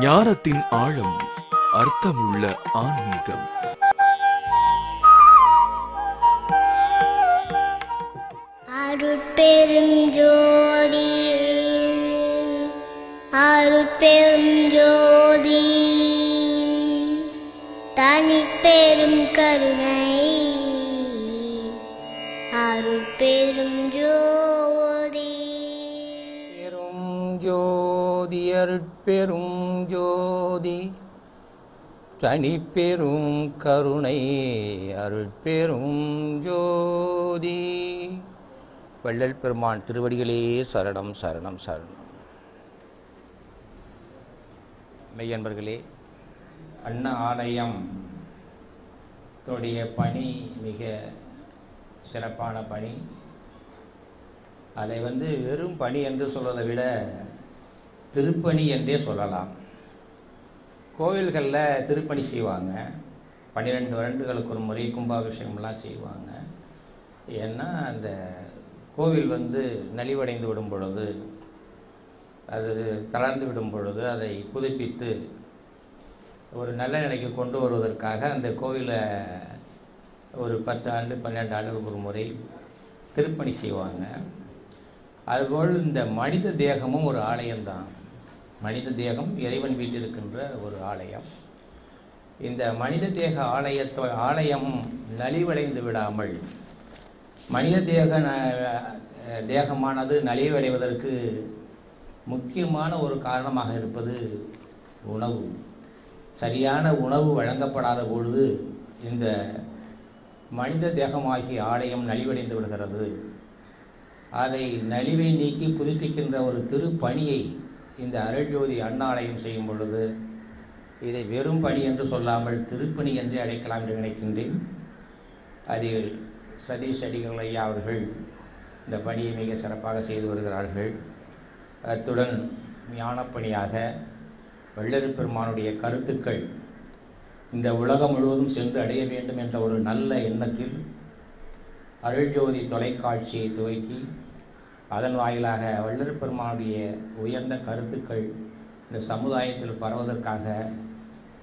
ஞானத்தின் ஆழம், அர்த்தமுள்ள ஆன்மீகம். அருட்பெரும் ஜோதி, அருட்பெரும் ஜோதி, தனிப்பெரும் கருணை, அருட்பெரும் ஜோதி. பெரும் ஜோதி அருட்பெரும் ஜோதி, தனிப்பெரும் கருணை, அருட்பெரும் ஜோதி. வள்ளல் பெருமான் திருவடிகளே சரணம் சரணம் சரணம். மெய்யன்பர்களே, அண்ணா ஆலயம் தோடைய பணி மிக சிறப்பான பணி. அதை வெறும் பணி என்று சொல்வதை விட திருப்பணி என்றே சொல்லலாம். கோவில்களில் திருப்பணி செய்வாங்க, 12 வருடங்களுக்கு ஒரு முறை கும்பாபிஷேகம்லாம் செய்வாங்க. ஏன்னா அந்த கோவில் நலிவடைந்து விடும் பொழுது, அது தளர்ந்து விடும் பொழுது அதை புதுப்பித்து ஒரு நல்ல நிலைக்கு கொண்டு வருவதற்காக அந்த கோவிலை ஒரு 10 ஆண்டு 12 ஆண்டுகளுக்கு ஒரு முறை திருப்பணி செய்வாங்க. அதுபோல் இந்த மனித தேகமும் ஒரு ஆலயம்தான். மனித தேகம் இறைவன் வீட்டிருக்கின்ற ஒரு ஆலயம். இந்த மனித தேக ஆலயம் நலிவடைந்து விடாமல், மனித தேகமானது நலிவடைவதற்கு முக்கியமான ஒரு காரணமாக இருப்பது உணவு. சரியான உணவு வழங்கப்படாத பொழுது இந்த மனித தேகமாகிய ஆலயம் நலிவடைந்து விடுகிறது. அதை நலிவை நீக்கி புதுப்பிக்கின்ற ஒரு திருப்பணியை இந்த அருள்ஜோதி அண்ணாலயம் செய்யும் பொழுது இதை வெறும் பணி என்று சொல்லாமல் திருப்பணி என்று அழைக்கலாம் என்று நினைக்கின்றேன். அதில் சதீஷ் அடிகள் ஐயா அவர்கள் இந்த பணியை மிக சிறப்பாக செய்து வருகிறார்கள். அத்துடன் ஞானப்பணியாக வள்ளல் பெருமானுடைய கருத்துக்கள் இந்த உலகம் முழுவதும் சென்று அடைய வேண்டும் என்ற ஒரு நல்ல எண்ணத்தில் அருள்ஜோதி தொலைக்காட்சியை துவக்கி அதன் வாயிலாக வள்ளல் பெருமானுடைய உயர்ந்த கருத்துக்கள் இந்த சமுதாயத்தில் பரவதற்காக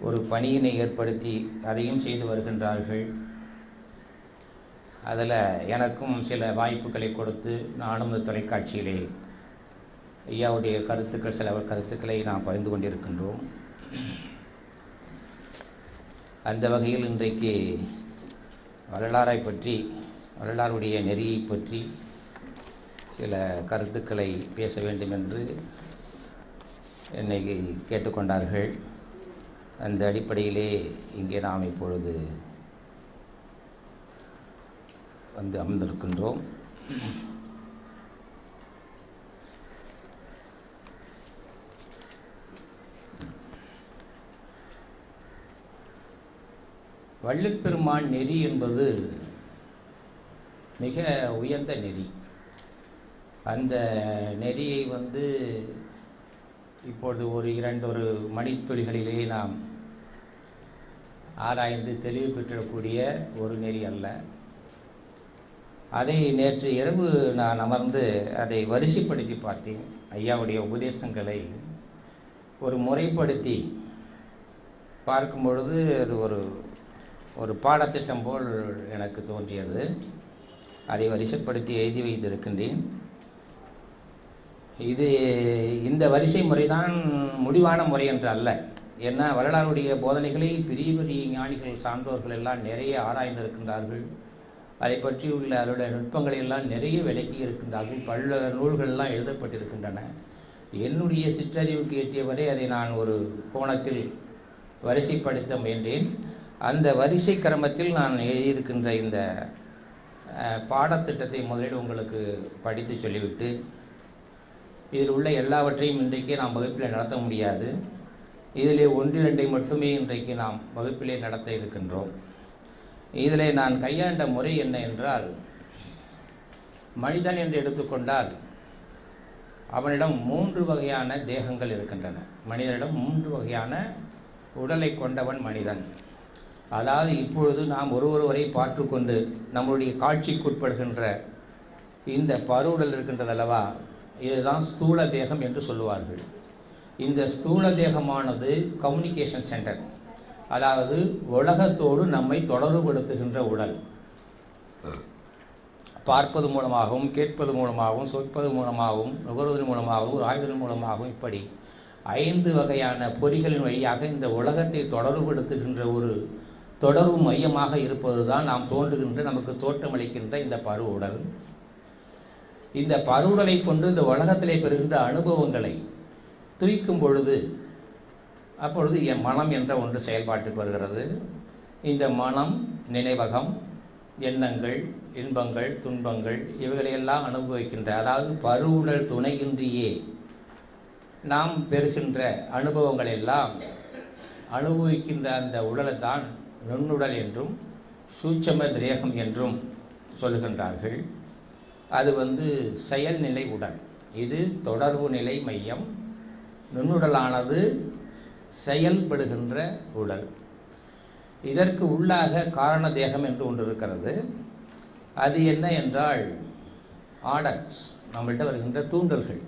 ஒரு பணியினை ஏற்படுத்தி அதையும் செய்து வருகின்றார்கள். அதில் எனக்கும் சில வாய்ப்புகளை கொடுத்து நானும் இந்த தொலைக்காட்சியிலே ஐயாவுடைய கருத்துக்கள், சில கருத்துக்களை நாம் பகிர்ந்து கொண்டிருக்கின்றோம். அந்த வகையில் இன்றைக்கு வள்ளலாரை பற்றி, வள்ளலாருடைய நெறியை பற்றி சில கருத்துக்களை பேச வேண்டும் என்று என்னை கேட்டுக்கொண்டார்கள். அந்த அடிப்படையிலே இங்கே நாம் இப்பொழுது அமர்ந்திருக்கின்றோம். வள்ளல் பெருமான் நெறி என்பது மிக உயர்ந்த நெறி. அந்த நெறியை இப்பொழுது ஒரு 2 மணித்துளிகளிலே நாம் ஆராய்ந்து தெளிவு பெற்றிடக்கூடிய ஒரு நெறி அல்ல. அதை நேற்று இரவு நான் அமர்ந்து அதை வரிசைப்படுத்தி பார்த்தேன். ஐயாவுடைய உபதேசங்களை ஒரு முறைப்படுத்தி பார்க்கும் பொழுது அது ஒரு பாடத்திட்டம் போல் எனக்கு தோன்றியது. அதை வரிசைப்படுத்தி எழுதி வைத்திருக்கின்றேன். இந்த வரிசை முறைதான் முடிவான முறை என்று அல்ல. ஏன்னா வள்ளலாருடைய போதனைகளை பெரிய பெரிய ஞானிகள், சான்றோர்கள் எல்லாம் நிறைய ஆராய்ந்திருக்கின்றார்கள். அதை பற்றியுள்ள அதோட நுட்பங்களை எல்லாம் நிறைய விளக்கி இருக்கின்றார்கள். பல நூல்கள்லாம் எழுதப்பட்டிருக்கின்றன. என்னுடைய சிற்றறிவுக்கு எட்டியவரை அதை நான் ஒரு கோணத்தில் வரிசைப்படுத்த முயன்றேன். அந்த வரிசை கிரமத்தில் நான் எழுதியிருக்கின்ற இந்த பாடத்திட்டத்தை முதலில் உங்களுக்கு படித்து சொல்லிவிட்டு, இதில் உள்ள எல்லாவற்றையும் இன்றைக்கே நாம் வகுப்பில் நடத்த முடியாது. இதிலே 1-2 மட்டுமே இன்றைக்கு நாம் வகுப்பிலே நடத்த இருக்கின்றோம். இதில் நான் கையாண்ட முறை என்ன என்றால், மனிதன் என்று எடுத்துக்கொண்டால் அவனிடம் 3 வகையான தேகங்கள் இருக்கின்றன. மனிதனிடம் 3 வகையான உடலை கொண்டவன் மனிதன். அதாவது இப்பொழுது நாம் ஒருவரை பார்த்துக்கொண்டு நம்முடைய காட்சிக்குட்படுகின்ற இந்த பருவுடல் இருக்கின்றது அல்லவா, இதுதான் ஸ்தூல தேகம் என்று சொல்லுவார்கள். இந்த ஸ்தூல தேகமானது கம்யூனிகேஷன் சென்டர், அதாவது உலகத்தோடு நம்மை தொடர்புபடுத்துகின்ற உடல். பார்ப்பது மூலமாகவும், கேட்பது மூலமாகவும், சொற்பது மூலமாகவும், நுகர்வதன் மூலமாகவும், ஆய்வதன் மூலமாகவும், இப்படி 5 வகையான பொறிகளின் வழியாக இந்த உலகத்தை தொடர்புபடுத்துகின்ற ஒரு தொடர்பு மையமாக இருப்பது தான் நாம் தோன்றுகின்ற, நமக்கு தோற்றமளிக்கின்ற இந்த பரு உடல். இந்த பருவுடலை கொண்டு இந்த உலகத்திலே பெறுகின்ற அனுபவங்களை துய்க்கும் பொழுது அப்பொழுது என் மனம் என்ற ஒன்று செயல்பாட்டுக்கு வருகிறது. இந்த மனம் நினைவகம், எண்ணங்கள், இன்பங்கள், துன்பங்கள் இவைகளையெல்லாம் அனுபவிக்கின்ற, அதாவது பருவுடல் துணையின்றியே நாம் பெறுகின்ற அனுபவங்கள் எல்லாம் அனுபவிக்கின்ற அந்த உடலை தான் நுண்ணுடல் என்றும் சூட்சம திரேகம் என்றும் சொல்லுகின்றார்கள். அது செயல்நிலை உடல், இது தொடர்பு நிலை மையம். நுண்ணுடலானது செயல்படுகின்ற உடல். இதற்கு உள்ளாக காரண தேகம் என்று ஒன்று இருக்கிறது. அது என்ன என்றால் ஆர்டர்ஸ், நம்மள்கிட்ட வருகின்ற தூண்டல்கள்,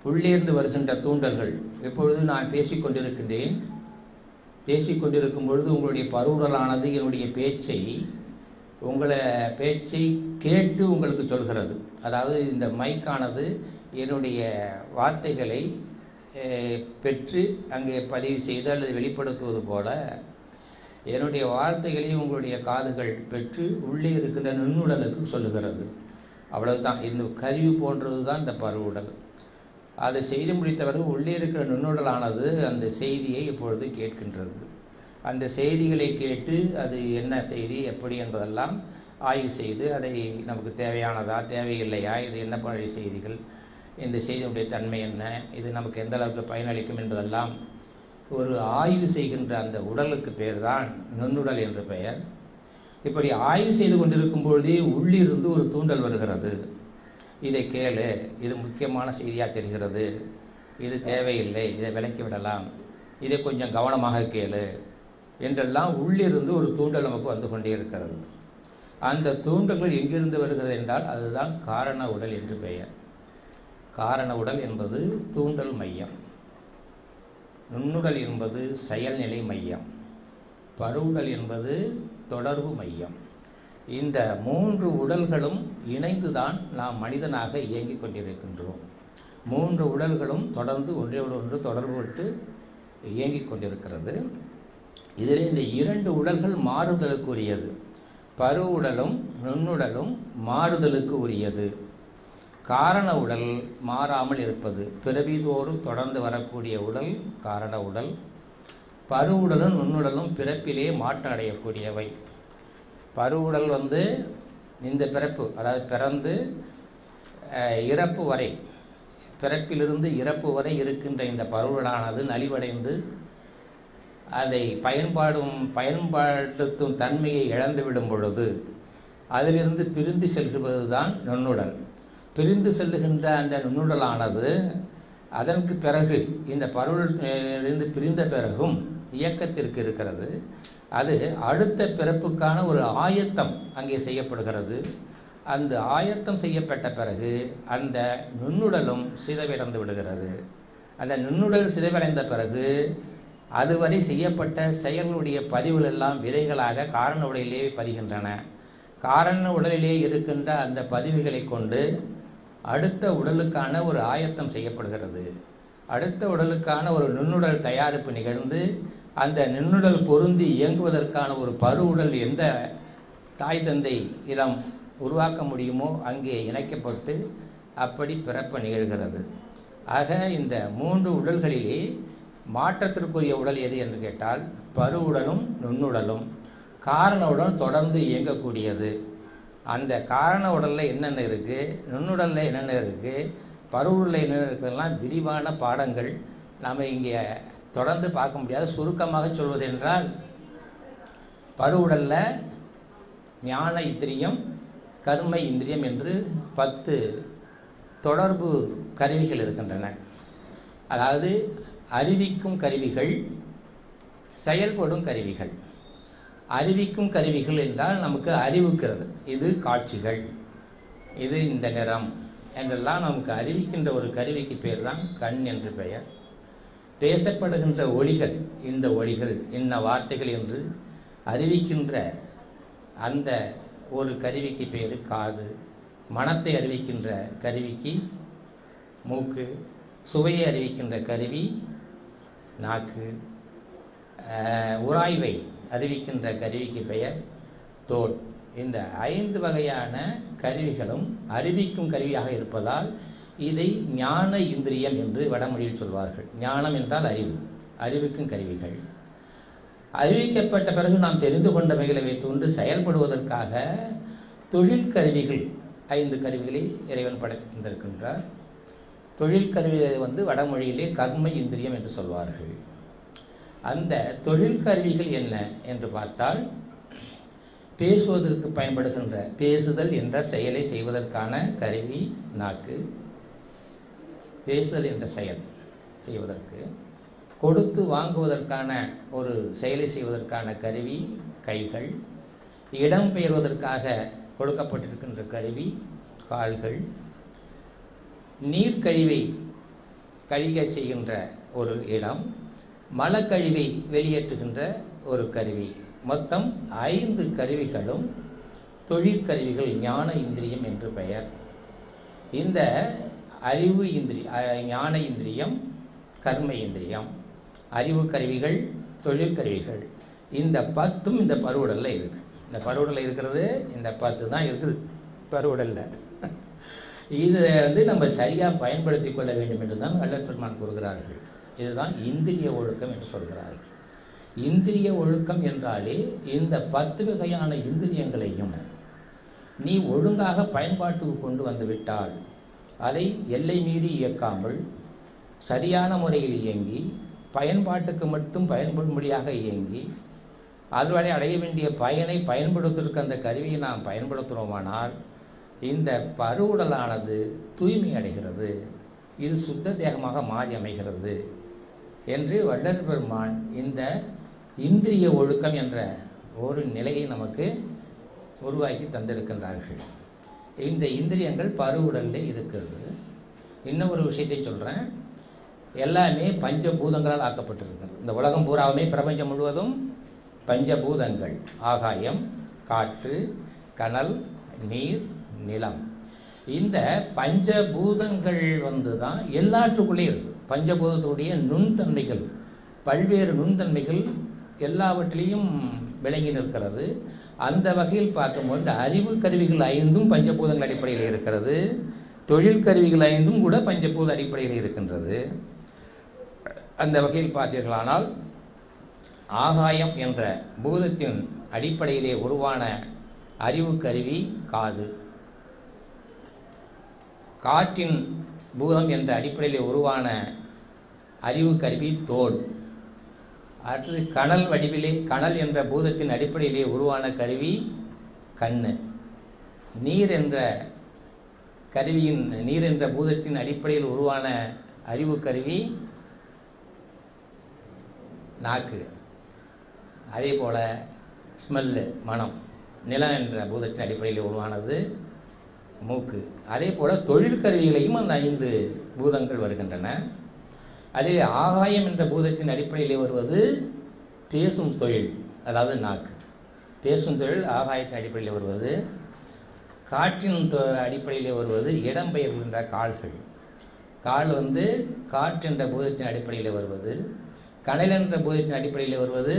உள்ளேர்ந்து வருகின்ற தூண்டல்கள். எப்பொழுது நான் பேசிக்கொண்டிருக்கின்றேன், பேசிக்கொண்டிருக்கும் பொழுது உங்களுடைய பருவுடலானது என்னுடைய பேச்சை கேட்டு உங்களுக்கு சொல்கிறது. அதாவது இந்த மைக்கானது என்னுடைய வார்த்தைகளை பெற்று அங்கே பதிவு செய்து அல்லது வெளிப்படுத்துவது போல என்னுடைய வார்த்தைகளை உங்களுடைய காதுகள் பெற்று உள்ளே இருக்கின்ற நுண்ணுடலுக்கு சொல்லுகிறது. அவ்வளவுதான். இந்த கருவி போன்றது தான் இந்த பருவுடல். அதை செய்து முடித்தவர்கள் உள்ளே இருக்கிற நுண்ணுடலானது அந்த செய்தியை இப்பொழுது கேட்கின்றது. அந்த செய்திகளை கேட்டு அது என்ன செய்தி, எப்படி என்பதெல்லாம் ஆய்வு செய்து அதை நமக்கு தேவையானதா தேவையில்லையா, இது என்ன பழைய செய்திகள், இந்த செய்தியுடைய தன்மை என்ன, இது நமக்கு எந்த அளவுக்கு பயனளிக்கும் என்பதெல்லாம் ஒரு ஆய்வு செய்கின்ற அந்த உடலுக்கு பேர் தான் நுண்ணுடல் என்று பெயர். இப்படி ஆய்வு செய்து கொண்டிருக்கும் பொழுதே உள்ளிருந்து ஒரு தூண்டல் வருகிறது. இதை கேளு, இது முக்கியமான செய்தியாக தெரிகிறது, இது தேவையில்லை, இதை விலக்கி விடலாம், இதை கொஞ்சம் கவனமாக கேளு என்றெல்லாம் உள்ளிருந்து ஒரு தூண்டல் நமக்கு வந்து கொண்டே இருக்கிறது. அந்த தூண்டல்கள் எங்கிருந்து வருகிறது என்றால் அதுதான் காரண உடல் என்று பெயர். காரண உடல் என்பது தூண்டல் மையம், நுண்ணுடல் என்பது செயல்நிலை மையம், பருவுடல் என்பது தொடர்பு மையம். இந்த 3 உடல்களும் இணைந்துதான் நாம் மனிதனாக இயங்கிக் கொண்டிருக்கின்றோம். 3 உடல்களும் தொடர்ந்து ஒன்றோடு ஒன்று தொடர்புபட்டு இயங்கிக் கொண்டிருக்கிறது. இதில் இந்த 2 உடல்கள் மாறுதலுக்கு உரியது. பரு உடலும் நுண்ணுடலும் மாறுதலுக்கு உரியது. காரண உடல் மாறாமல் இருப்பது, பிறவிதோறும் தொடர்ந்து வரக்கூடிய உடல் காரண உடல். பரு உடலும் நுண்ணுடலும் பிறப்பிலே மாற்றம் அடையக்கூடியவை. பருவுடல் இந்த பிறப்பு, அதாவது பிறந்து இறப்பு வரை, பிறப்பிலிருந்து இறப்பு வரை இருக்கின்ற இந்த பருவுடலானது நலிவடைந்து அதை பயன்படுத்தும் தன்மையை இழந்துவிடும் பொழுது அதிலிருந்து பிரிந்து செல்வது தான் நுண்ணுடல். பிரிந்து செல்லுகின்ற அந்த நுண்ணுடலானது அதற்கு பிறகு இந்த பருவிலிருந்து பிரிந்த பிறகும் இயக்கத்திற்கு இருக்கிறது. அது அடுத்த பிறப்புக்கான ஒரு ஆயத்தம் அங்கே செய்யப்படுகிறது. அந்த ஆயத்தம் செய்யப்பட்ட பிறகு அந்த நுண்ணுடலும் சிதைவடைந்து விடுகிறது. அந்த நுண்ணுடல் சிதைவடைந்த பிறகு அதுவரை செய்யப்பட்ட செயல்களுடைய பதிவுகள் எல்லாம் விதைகளாக காரண உடலிலே பதிகின்றன. காரண உடலிலே இருக்கின்ற அந்த பதிவுகளை கொண்டு அடுத்த உடலுக்கான ஒரு ஆயத்தம் செய்யப்படுகிறது. அடுத்த உடலுக்கான ஒரு நுண்ணுடல் தயாரிப்பு நிகழ்ந்து அந்த நுண்ணுடல் பொருந்தி இயங்குவதற்கான ஒரு பரு உடல் எந்த தாய் தந்தை இடம் உருவாக்க முடியுமோ அங்கே இணைக்கப்பட்டு அப்படி பிறப்பு நிகழ்கிறது. ஆக இந்த 3 உடல்களிலே மாற்றத்திற்குரிய உடல் எது என்று கேட்டால் பரு உடலும் நுண்ணுடலும். காரண உடல் தொடர்ந்து இயங்கக்கூடியது. அந்த காரண உடலில் என்னென்ன இருக்குது, நுண்ணுடலில் என்னென்ன இருக்குது, பருவுடலில் என்னென்ன இருக்கிறதெல்லாம் விரிவான பாடங்கள் நாம் இங்கே தொடர்ந்து பார்க்க முடியாது. சுருக்கமாக சொல்வது என்றால் பருவுடலில் ஞான இந்திரியம், கர்ம இந்திரியம் என்று 10 தொடர்பு கருவிகள் இருக்கின்றன. அதாவது அறிவிக்கும் கருவிகள், செயல்படும் கருவிகள். அறிவிக்கும் கருவிகள் என்றால் நமக்கு அறிவிக்கிறது, இது காட்சிகள், இது இந்த நிறம் என்றெல்லாம் நமக்கு அறிவிக்கின்ற ஒரு கருவிக்கு பேர் தான் கண் என்று பெயர். பேசப்படுகின்ற ஒலிகள், இந்த ஒலிகள் இன்ன வார்த்தைகள் என்று அறிவிக்கின்ற அந்த ஒரு கருவிக்கு பேர் காது. மனத்தை அறிவிக்கின்ற கருவிக்கு மூக்கு, சுவையை அறிவிக்கின்ற கருவி நாக்கு, உராய்வை அறிவிக்கின்ற கருவிக்கு பெயர் தோல். இந்த 5 வகையான கருவிகளும் அறிவிக்கும் கருவியாக இருப்பதால் இதை ஞான இந்திரியம் என்று வடமொழியில் சொல்வார்கள். ஞானம் என்றால் அறிவு, அறிவிக்கும் கருவிகள். அறிவிக்கப்பட்ட பிறகு நாம் தெரிந்து கொண்டவைகளை வைத்துக்கொண்டு செயல்படுவதற்காக தொழில் கருவிகள் 5 கருவிகளை இறைவன் படைத்து தந்திருக்கின்றார். தொழில் கருவிகளை வடமொழியிலே கர்ம இந்திரியம் என்று சொல்வார்கள். அந்த தொழில் கருவிகள் என்ன என்று பார்த்தால், பேசுவதற்கு பயன்படுகின்ற பேசுதல் என்ற செயலை செய்வதற்கான கருவி நாக்கு. பேசுதல் என்ற செயல் செய்வதற்கு, கொடுத்து வாங்குவதற்கான ஒரு செயலை செய்வதற்கான கருவி கைகள். இடம் பெயர்வதற்காக கொடுக்கப்பட்டிருக்கின்ற கருவி கால்கள். நீர்க்கழிவை கழிக செய்கின்ற ஒரு இடம், மலக்கழிவை வெளியேற்றுகின்ற ஒரு கருவி. மொத்தம் 5 கருவிகளும் தொழிற்கருவிகள், ஞான இந்திரியம் என்று பெயர். இந்த அறிவு ஞான இந்திரியம், கர்ம இந்திரியம், அறிவு கருவிகள், தொழிற்கருவிகள், இந்த 10ம் இந்த பருவுடலில் இருக்கு. இந்த பருவுடலில் இருக்கிறது இந்த 10 தான் இருக்குது பருவுடலில். இதை நம்ம சரியாக பயன்படுத்தி கொள்ள வேண்டும் என்று தான் வள்ளல் பெருமான் கூறுகிறார்கள். இதுதான் இந்திரிய ஒழுக்கம் என்று சொல்கிறார்கள். இந்திரிய ஒழுக்கம் என்றாலே இந்த 10 வகையான இந்திரியங்களையும் நீ ஒழுங்காக பயன்பாட்டுக்கு கொண்டு வந்து விட்டால், அதை எல்லை மீறி இயக்காமல் சரியான முறையில் இயங்கி பயன்பாட்டுக்கு மட்டும் பயன்படும்படியாக இயங்கி அதுவரை அடைய வேண்டிய பயனை பயன்படுத்துவதற்கு அந்த கருவியை நாம் பயன்படுத்துகிறோமானால் இந்த பருவுடலானது தூய்மை அடைகிறது, இது சுத்த தேகமாக மாறி அமைகிறது என்று வள்ளல் பெருமான் இந்த இந்திரிய ஒழுக்கம் என்ற ஒரு நிலையை நமக்கு உருவாக்கி தந்திருக்கின்றார்கள். இந்த இந்திரியங்கள் பருவுடலில் இருக்கிறது. இன்னும் ஒரு விஷயத்தை சொல்கிறேன். எல்லாமே பஞ்சபூதங்களால் ஆக்கப்பட்டிருக்கிறது. இந்த உலகம் பூராவுமே, பிரபஞ்சம் முழுவதும் பஞ்சபூதங்கள். ஆகாயம், காற்று, கனல், நீர், நிலம். இந்த பஞ்சபூதங்கள் தான் எல்லாற்றுக்குள்ளே இருக்கு. பஞ்சபூதத்துடைய நுண்தன்மைகள், பல்வேறு நுண்தன்மைகள் எல்லாவற்றிலையும் விளங்கி நிற்கிறது. அந்த வகையில் பார்க்கும்போது அறிவு கருவிகள் 5ம் பஞ்சபூதங்கள் அடிப்படையில் இருக்கிறது. தொழில் கருவிகள் 5ம் கூட பஞ்சபூத அடிப்படையில் இருக்கின்றது. அந்த வகையில் பார்த்தீர்களானால் ஆகாயம் என்ற பூதத்தின் அடிப்படையிலே உருவான அறிவு கருவி காது. காற்றின் பூதம் என்ற அடிப்படையிலே உருவான அறிவு கருவி தோல். அடுத்தது கனல் வடிவிலே, கனல் என்ற பூதத்தின் அடிப்படையிலே உருவான கருவி கண்ணு. நீர் என்ற கருவியின், நீர் என்ற பூதத்தின் அடிப்படையில் உருவான அறிவு கருவி நாக்கு. அதே போல ஸ்மெல்லு, மனம், நிலம் என்ற பூதத்தின் அடிப்படையில் உருவானது மூக்கு. அதே போல தொழில் கருவிகளையும் அந்த 5 பூதங்கள் வருகின்றன. அதே ஆகாயம் என்ற பூதத்தின் அடிப்படையிலே வருவது பேசும் தொழில், அதாவது நாக்கு. பேசும் தொழில் ஆகாயத்தின் அடிப்படையில் வருவது. காற்றின் அடிப்படையிலே வருவது இடம்பெயர்கின்ற கால்கள். கால் காற்று என்ற பூதத்தின் அடிப்படையில் வருவது. கனல் என்ற பூதத்தின் அடிப்படையில் வருவது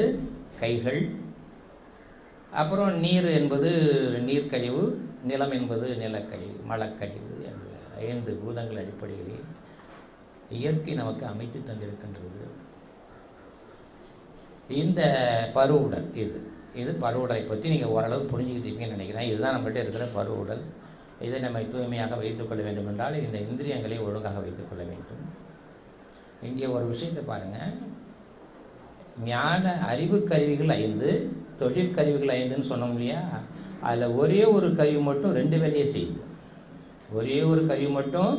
கைகள். அப்புறம் நீர் என்பது நீர்க்கழிவு, நிலம் என்பது நிலக்கழிவு, மலக்கழிவு என்ற 5 பூதங்கள் அடிப்படையிலே இயற்கை நமக்கு அமைத்து தந்திருக்கின்றது. இந்த பருவுடல், இது பருவுடலை பற்றி நீங்கள் ஓரளவு புரிஞ்சுக்கிட்டீங்கன்னு நினைக்கிறேன். இதுதான் நம்மகிட்ட இருக்கிற பருவுடல். இதை நம்ம தூய்மையாக வைத்துக்கொள்ள வேண்டும் என்றால் இந்த இந்திரியங்களை ஒழுங்காக வைத்துக்கொள்ள வேண்டும். இங்கே ஒரு விஷயத்தை பாருங்கள். ஞான அறிவு கருவிகள் 5, தொழில் கருவிகள் 5ன்னு சொன்னோம் இல்லையா? அதில் ஒரே ஒரு கருவி மட்டும் 2 வேலையை செய்யுது. ஒரே ஒரு கருவி மட்டும்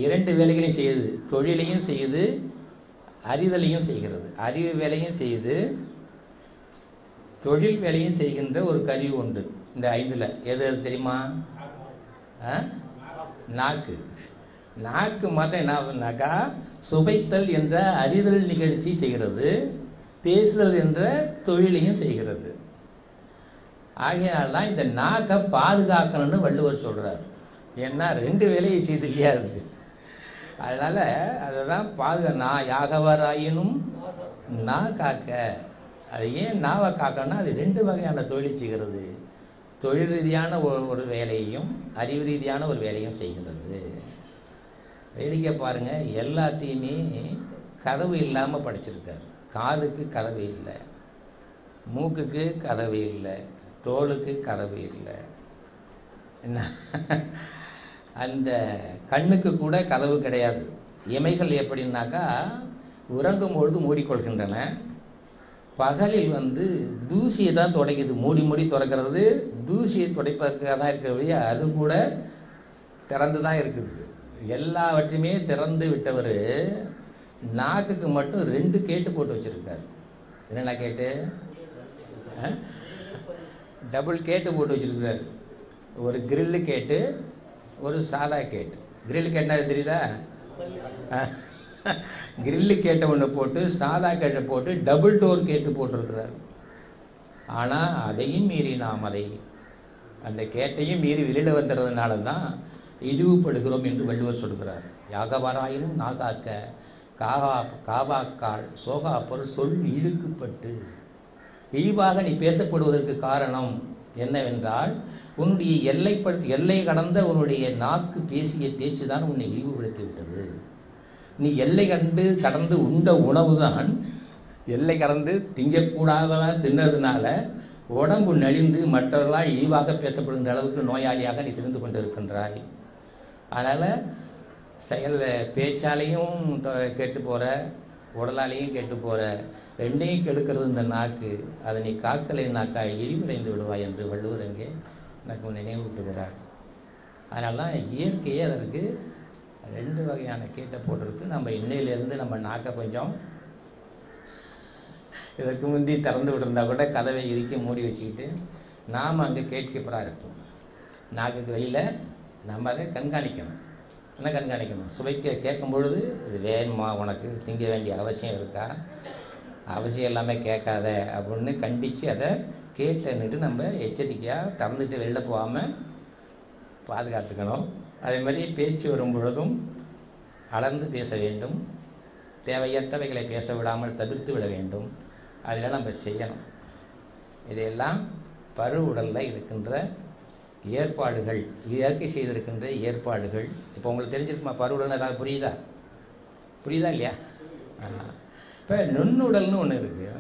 2 வேலைகளையும் செய்யுது. தொழிலையும் செய்யுது, அறிதலையும் செய்கிறது. அறிவு வேலையும் செய்யுது, தொழில் வேலையும் செய்கின்ற ஒரு கருவி உண்டு இந்த 5ல். எது தெரியுமா? நாக்கு. நாக்கு மாத்திரம் என்ன ஆகுதுனாக்கா சுவைத்தல் என்ற அறிதல் நிகழ்ச்சி செய்கிறது, பேசுதல் என்ற தொழிலையும் செய்கிறது. ஆகையினால்தான் இந்த நாக்கை பாதுகாக்கணும்னு வள்ளுவர் சொல்றார். ஏன்னா 2 வேலையை செய்து தெரியாது. அதனால அதுதான் நான் யாகவராயினும் நான் காக்க. அது ஏன் நாவை காக்கணும்னா அது 2 வகையான தொழில் செய்கிறது. தொழில் ரீதியான ஒரு வேலையையும் அறிவு ரீதியான ஒரு வேலையும் செய்கிறது. வேடிக்கை பாருங்க, எல்லாத்தையுமே கதவு இல்லாமல் படிச்சிருக்காரு. காதுக்கு கதவு இல்லை, மூக்குக்கு கதவு இல்லை, தோலுக்கு கதவு இல்லை, என்ன அந்த கண்ணுக்கு கூட கதவு கிடையாது. இமைகள் எப்படின்னாக்கா உறங்கும் பொழுது மூடிக்கொள்கின்றன. பகலில் தூசியை தான் துடைக்குது. மூடி திறக்கிறது தூசியை துடைப்பதற்காக தான் இருக்கிறது. அது கூட திறந்து தான் இருக்குது. எல்லாவற்றையுமே திறந்து விட்டவர் நாக்குக்கு மட்டும் 2 கேட்டு போட்டு வச்சிருக்காரு. என்னென்ன கேட்டு? டபுள் கேட்டு போட்டு வச்சிருக்காரு. ஒரு கிரில்லு கேட்டு, ஒரு சாதா கேட்டு. கிரில்லு கேட்டா தெரியுதா? கிரில்லு கேட்ட ஒன்று போட்டு சாதா கேட்டை போட்டு டபுள் டோர் கேட்டு போட்டிருக்கிறார். ஆனால் அதையும் மீறி நாம் அந்த கேட்டையும் மீறி வெளியிட வந்துடுறதுனால தான் இழிவுபடுகிறோம் என்று வள்ளுவர் சொல்கிறார். யாகவராயினும் நாகாக்க காவாக்கால் சோகாப்பர் சொல் இழுக்குப்பட்டு. இழிவாக நீ பேசப்படுவதற்கு காரணம் என்னவென்றால் உன்னுடைய எல்லை கடந்த உன்னுடைய நாக்கு பேசிய பேச்சு தான் உன்னை இழிவுபடுத்தி விட்டது. நீ எல்லை கடந்து உண்ட உணவு தான் எல்லை கடந்து திங்கக்கூடாதெல்லாம் தின்னதுனால உடம்பு நலிந்து மற்றவர்களால் இழிவாக பேசப்படுகின்ற அளவுக்கு நோயாளியாக நீ திரிந்து கொண்டு இருக்கின்றாய். அதனால் பேச்சாலையும் கெட்டு போகிற, உடலாலையும் கெட்டு போகிற, 2ஐயும் கெடுக்கிறது இந்த நாக்கு. அதை நீ காக்கலைன்னாக்கா இழிவடைந்து விடுவாய் என்று வள்ளுவர் இங்கே எனக்கு நினைவூட்டுகிறார். அதனால தான் இயற்கையே அதற்கு 2 வகையான கேட்டை போட்டிருக்கு. நம்ம இன்னையிலேருந்து நம்ம நாக்கை கொஞ்சம் இதற்கு முந்தி திறந்து விட்டுருந்தா கூட கதவை இறுக்கி மூடி வச்சுக்கிட்டு நாம் அங்கே கேட்கப்படாக இருப்போம். நாக்குக்கு வெளியில் நம்ம அதை கண்காணிக்கணும். என்ன கண்காணிக்கணும்? சுவைக்க கேட்கும் பொழுது இது வேணுமா, உனக்கு திங்க வேண்டிய அவசியம் இருக்கா, அவசியம் எல்லாமே கேட்காத அப்படின்னு கண்டித்து அதை கேட்டுன்னுட்டு நம்ம எச்சரிக்கையாக திறந்துட்டு வெளில போகாமல் பாதுகாத்துக்கணும். அதே மாதிரி பேச்சு வரும் பொழுதும் அளர்ந்து பேச வேண்டும். தேவையற்றவைகளை பேச விடாமல் தவிர்த்து விட வேண்டும். அதெல்லாம் நம்ம செய்யணும். இதையெல்லாம் பரு உடலில் இருக்கின்ற ஏற்பாடுகள், இயற்கை செய்திருக்கின்ற ஏற்பாடுகள். இப்போ உங்களுக்கு தெரிஞ்சிருக்குமா பருவுடல் ஏதாவது புரியுதா இல்லையா? இப்போ நுண்ணுடல்னு ஒன்று இருக்குது.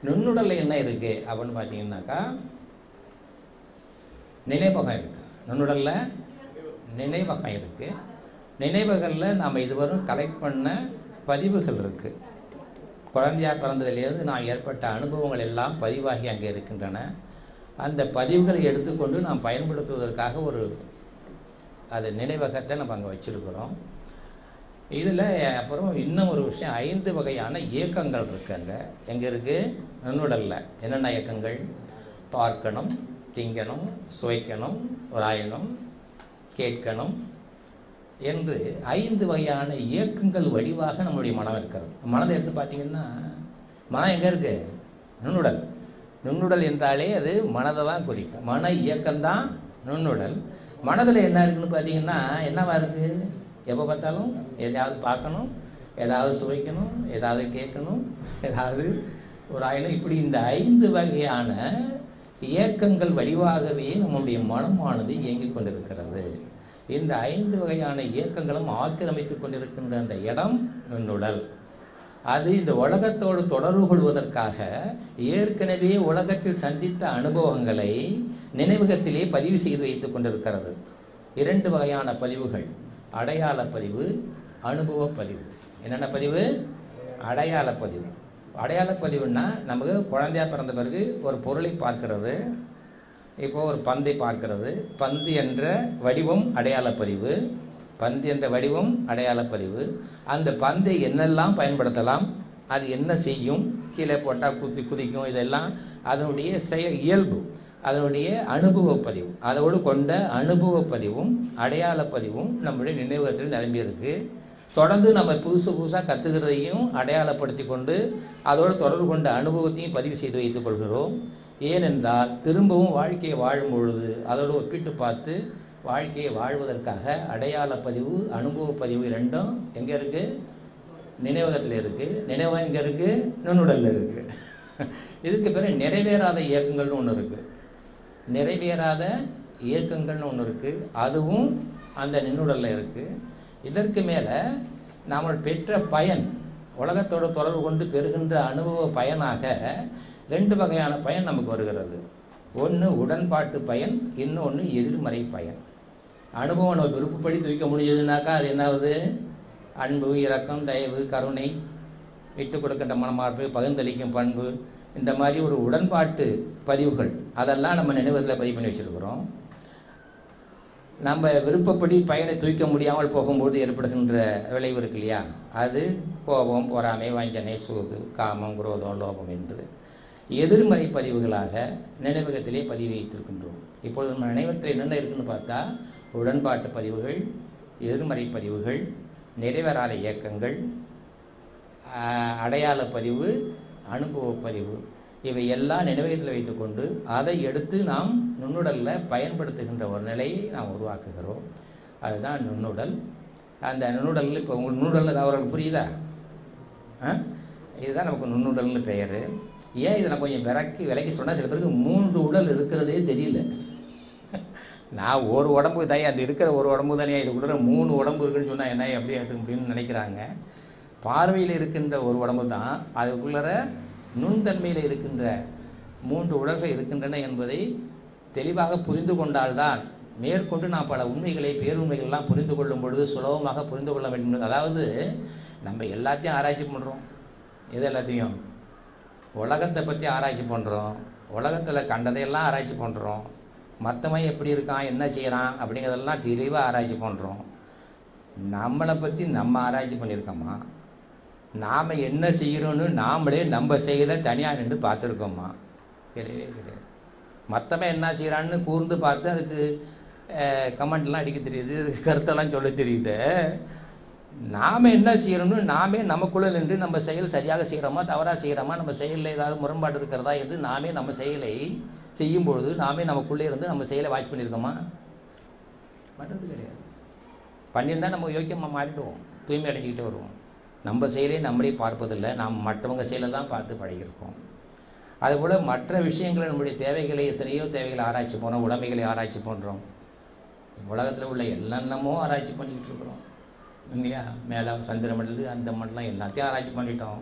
நுண்ணுடலில் என்ன இருக்குது அப்படின்னு பார்த்தீங்கன்னாக்கா நினைவகம் இருக்குது. நுண்ணுடலில் நினைவகம் இருக்குது. நினைவகங்களில் நாம் இதுவரும் கலெக்ட் பண்ண பதிவுகள் இருக்குது. குழந்தையாக பிறந்ததிலிருந்து நாம் ஏற்பட்ட அனுபவங்கள் எல்லாம் பதிவாகி அங்கே இருக்கின்றன. அந்த பதிவுகளை எடுத்துக்கொண்டு நாம் பயன்படுத்துவதற்காக அது நினைவகத்தை நம்ம அங்கே வச்சுருக்கிறோம். இதில் அப்புறம் இன்னும் ஒரு விஷயம், 5 வகையான இயக்கங்கள் இருக்குங்க. எங்கே இருக்குது? நுண்ணுடலில். என்னென்ன இயக்கங்கள்? பார்க்கணும், திங்கணும், சுவைக்கணும், ராயணும், கேட்கணும் என்று 5 வகையான இயக்கங்கள் வடிவாக நம்முடைய மனம் இருக்கிறது. மனதை எடுத்து பார்த்தீங்கன்னா மனம் எங்கே இருக்குது? நுண்ணுடல். நுண்ணுடல் என்றாலே அது மனதை தான் குறிக்கும். மன இயக்கம்தான் நுண்ணுடல். மனதில் என்ன இருக்குன்னு பார்த்தீங்கன்னா என்னவா இருக்குது? எப்போ பார்த்தாலும் எதையாவது பார்க்கணும், ஏதாவது சுவைக்கணும், ஏதாவது கேட்கணும், ஏதாவது ஒரு ஆயிலும், இப்படி இந்த 5 வகையான இயக்கங்கள் வடிவாகவே நம்முடைய மனமானது இயங்கிக் கொண்டிருக்கிறது. இந்த 5 வகையான இயக்கங்களும் ஆக்கிரமித்துக் கொண்டிருக்கின்ற அந்த இடம் நுண்ணுடல். அது இந்த உலகத்தோடு தொடர்பு கொள்வதற்காக ஏற்கனவே உலகத்தில் சந்தித்த அனுபவங்களை நினைவகத்திலே பதிவு செய்து வைத்துக் கொண்டிருக்கிறது. 2 வகையான பதிவுகள், அடையாள பதிவு, அனுபவ பதிவு. என்னென்ன பதிவு? அடையாள பதிவு. அடையாள பதிவுன்னா நமக்கு குழந்தையாக பிறந்த பிறகு ஒரு பொருளை பார்க்கிறது. இப்போது ஒரு பந்தை பார்க்கிறது. பந்து என்ற வடிவம் அடையாள பதிவு. பந்து என்ற வடிவம் அடையாள பதிவு. அந்த பந்தை என்னெல்லாம் பயன்படுத்தலாம், அது என்ன செய்யும், கீழே போட்டால் குதிக்கும், இதெல்லாம் அதனுடைய இயல்பு. அதனுடைய அனுபவ பதிவு, அதோடு கொண்ட அனுபவ பதிவும் அடையாள பதிவும் நம்முடைய நினைவகத்தில் நிரம்பி இருக்கு. தொடர்ந்து நம்ம புதுசாக கற்றுக்கிறதையும் அடையாளப்படுத்தி கொண்டு அதோடு தொடர்பு கொண்ட அனுபவத்தையும் பதிவு செய்து வைத்துக் கொள்கிறோம். ஏனென்றால் திரும்பவும் வாழ்க்கையை வாழும் பொழுது அதோடு ஒப்பிட்டு பார்த்து வாழ்க்கையை வாழ்வதற்காக அடையாள பதிவு அனுபவ பதிவு ரெண்டும் எங்கே இருக்குது? நினைவகத்தில் இருக்குது. நினைவகம் எங்கே இருக்குது? நுண்ணுடலில் இருக்குது. இதுக்கு பிறகு நிறைவேறாத இயக்கங்கள்னு ஒன்று இருக்குது. நிறைவேறாத இயக்கங்கள்னு ஒன்று இருக்குது, அதுவும் அந்த நின்னுடலில் இருக்குது. இதற்கு மேலே நாம் பெற்ற பயன், உலகத்தோடு தொடர்பு கொண்டு பெறுகின்ற அனுபவ பயனாக 2 வகையான பயன் நமக்கு வருகிறது. ஒன்று உடன்பாட்டு பயன், இன்னொன்று எதிர்மறை பயன். அனுபவம் நம்ம விருப்பப்படி தூக்க முடிஞ்சதுனாக்கா அது என்னாவது? அன்பு, இரக்கம், தயவு, கருணை, விட்டு கொடுக்கின்ற மனமார்பு, பகிர்ந்தளிக்கும் பண்பு, இந்த மாதிரி ஒரு உடன்பாட்டு பதிவுகள் அதெல்லாம் நம்ம நினைவகத்தில் பதிவு பண்ணி வச்சுருக்கிறோம். நம்ம விருப்பப்படி பயனை தூக்க முடியாமல் போகும்போது ஏற்படுகின்ற விளைவு இருக்கு இல்லையா, அது கோபம், பொறாமை, வஞ்சனை, சூது, காமம், குரோதம், லோபம் என்று எதிர்மறை பதிவுகளாக நினைவகத்திலே பதிவு வைத்திருக்கின்றோம். இப்பொழுது நம்ம நினைவகத்தில் என்னென்ன இருக்குன்னு பார்த்தா உடன்பாட்டு பதிவுகள், எதிர்மறை பதிவுகள், நிறைவேறாத இயக்கங்கள், அடையாள பதிவு, அனுபவ பதிவு, இவை எல்லாம் நினைவகத்தில் வைத்துக்கொண்டு அதை எடுத்து நாம் நுண்ணுடலில் பயன்படுத்துகின்ற ஒரு நிலையை நாம் உருவாக்குகிறோம். அதுதான் நுண்ணுடல். அந்த நுண்ணுடலில் இப்போ உங்களுக்கு நுண்ணுடல் அவர்களுக்கு புரியுதா? இதுதான் நமக்கு நுண்ணுடல்னு பெயர். ஏன் இதை நான் கொஞ்சம் விலக்கி சொன்னால் சில பேருக்கு 3 உடல் இருக்கிறதே தெரியல. நான் ஒரு உடம்பு தானே, அது இருக்கிற ஒரு உடம்பு தானே, இதுக்குள்ள 3 உடம்பு இருக்குன்னு சொன்னால் என்ன எப்படி எடுத்துக்க முடியும்னு நினைக்கிறாங்க. பார்வையில் இருக்கின்ற ஒரு உடம்பு தான், அதுக்குள்ளற நுண்தன்மையில் இருக்கின்ற 3 உடல்கள் இருக்கின்றன என்பதை தெளிவாக புரிந்து கொண்டால்தான் மேற்கொண்டு நான் பல உண்மைகளை, பேருண்மைகள்லாம் புரிந்து கொள்ளும் பொழுது சுலபமாக புரிந்து கொள்ள வேண்டும். அதாவது நம்ம எல்லாத்தையும் ஆராய்ச்சி பண்ணுறோம். எது எல்லாத்தையும்? உலகத்தை பற்றி ஆராய்ச்சி பண்ணுறோம், உலகத்தில் கண்டதையெல்லாம் ஆராய்ச்சி பண்ணுறோம், மற்றவன் எப்படி இருக்கான், என்ன செய்கிறான் அப்படிங்கிறதெல்லாம் தெளிவாக ஆராய்ச்சி பண்ணுறோம். நம்மளை பற்றி நம்ம ஆராய்ச்சி பண்ணியிருக்கோமா? நாம் என்ன செய்கிறோன்னு நாமளே நம்ம செயலை தனியாக நின்று பார்த்துருக்கோமா? கிடையவே கிடையாது. மற்றவன் என்ன செய்கிறான்னு கூர்ந்து பார்த்து அதுக்கு கமெண்ட்லாம் அடிக்க தெரியுது, கருத்தெல்லாம் சொல்ல தெரியுது. நாம் என்ன செய்கிறோன்னு நாமே நமக்குள்ளே நின்று நம்ம செயல் சரியாக செய்கிறோமா தவறாக செய்கிறோமா, நம்ம செயலில் ஏதாவது முரண்பாடு இருக்கிறதா என்று நாமே நம்ம செயலை செய்யும்பொழுது நாமே நமக்குள்ளே இருந்து நம்ம செயலை வாட்ச் பண்ணியிருக்கோமா? பண்ணுறது கிடையாது. பண்ணியிருந்தால் நம்ம யோக்கியமாக மாறிடுவோம், தூய்மை அடைஞ்சிக்கிட்டே வருவோம். நம்ம செயலை நம்மளே பார்ப்பதில்லை, நாம் மற்றவங்க செயலை தான் பார்த்து பழகியிருக்கோம். அதுபோல் மற்ற விஷயங்களை, நம்முடைய தேவைகளை, எத்தனையோ தேவைகளை ஆராய்ச்சி பண்ணுறோம், உடைமைகளை ஆராய்ச்சி பண்ணுறோம், உலகத்தில் உள்ள என்னென்னமோ ஆராய்ச்சி பண்ணிக்கிட்டு இருக்கிறோம் இல்லையா? மேலே சந்திர மண்டல், அந்த மண்டலம் எல்லாத்தையும் ஆராய்ச்சி பண்ணிட்டோம்.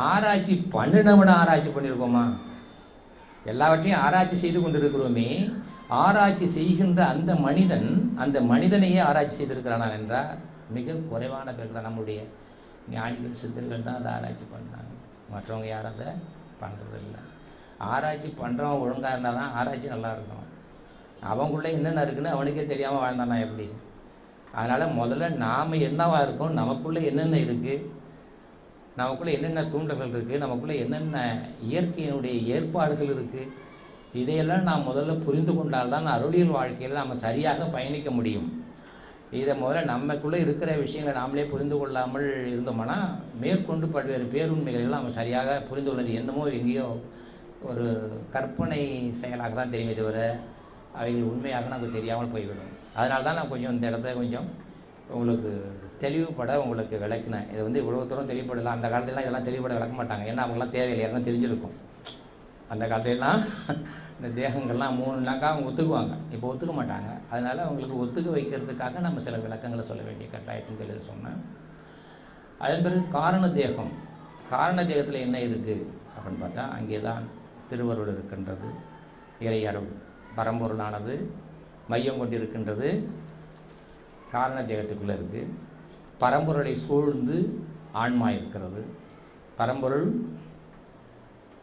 ஆராய்ச்சி பண்ணினவனை ஆராய்ச்சி பண்ணியிருக்கோமா? எல்லாவற்றையும் ஆராய்ச்சி செய்து கொண்டு இருக்கிறோமே, ஆராய்ச்சி செய்கின்ற அந்த மனிதன் அந்த மனிதனையே ஆராய்ச்சி செய்திருக்கிறானா என்றால் மிக குறைவான பேர் தான். நம்முடைய ஞானிகள், சித்தர்கள் தான் அதை ஆராய்ச்சி பண்ணாங்க, மற்றவங்க யாரும் அதை பண்ணுறதில்லை. ஆராய்ச்சி பண்ணுறவன் ஒழுங்காக இருந்தால் தான் ஆராய்ச்சி நல்லா இருக்கும். அவங்களுக்குள்ளே என்னென்ன இருக்குன்னு அவனுக்கே தெரியாமல் வாழ்ந்தானா எப்படி? அதனால் முதல்ல நாம் என்னவா இருக்கோம், நமக்குள்ளே என்னென்ன இருக்குது, நமக்குள்ளே என்னென்ன தூண்டல்கள் இருக்குது, நமக்குள்ளே என்னென்ன இயற்கையினுடைய ஏற்பாடுகள் இருக்குது, இதையெல்லாம் நாம் முதல்ல புரிந்து கொண்டால்தான் அருளியல் வாழ்க்கையில் நாம் சரியாக பயணிக்க முடியும். இதை முதல்ல நமக்குள்ளே இருக்கிற விஷயங்களை நாமளே புரிந்து கொள்ளாமல் இருந்தோம்னா மேற்கொண்டு பல்வேறு பேருண்மைகளெல்லாம் நம்ம சரியாக புரிந்து கொள்வது என்னமோ எங்கேயோ ஒரு கற்பனை செயலாக தான் தெரியுமே தவிர அவைகள் உண்மையாக நமக்கு தெரியாமல் போய்விடும். அதனால தான் நான் கொஞ்சம் இந்த இடத்த கொஞ்சம் உங்களுக்கு தெளிவுபட உங்களுக்கு விளக்குனேன். இதை வந்து இவ்வளோ தூரம் தெளிவுபடலாம். அந்த காலத்துலலாம் இதெல்லாம் தெளிவுபட விளக்க மாட்டாங்க, ஏன்னா அவங்களாம் தேவையில்லை, யாரும் தெரிஞ்சிருக்கும். அந்த காலத்துலலாம் இந்த தேகங்கள்லாம் 3நாக்கா அவங்க ஒத்துக்குவாங்க, இப்போ ஒத்துக்க மாட்டாங்க. அதனால் அவங்களுக்கு ஒத்துக்க வைக்கிறதுக்காக நம்ம சில விளக்கங்களை சொல்ல வேண்டிய கட்டாயத்தின் பேர் சொன்னேன். அதன் பிறகு காரண தேகம். காரண தேகத்தில் என்ன இருக்குது அப்படின்னு பார்த்தா அங்கே தான் திருவருள் இருக்கின்றது, இறை அருள் பரம்பொருளானது மையம் கொண்டிருக்கின்றது, காரண தேகத்துக்குள்ளே இருக்குது. பரம்பொருளை சூழ்ந்து ஆன்மா இருக்கிறது. பரம்பொருள்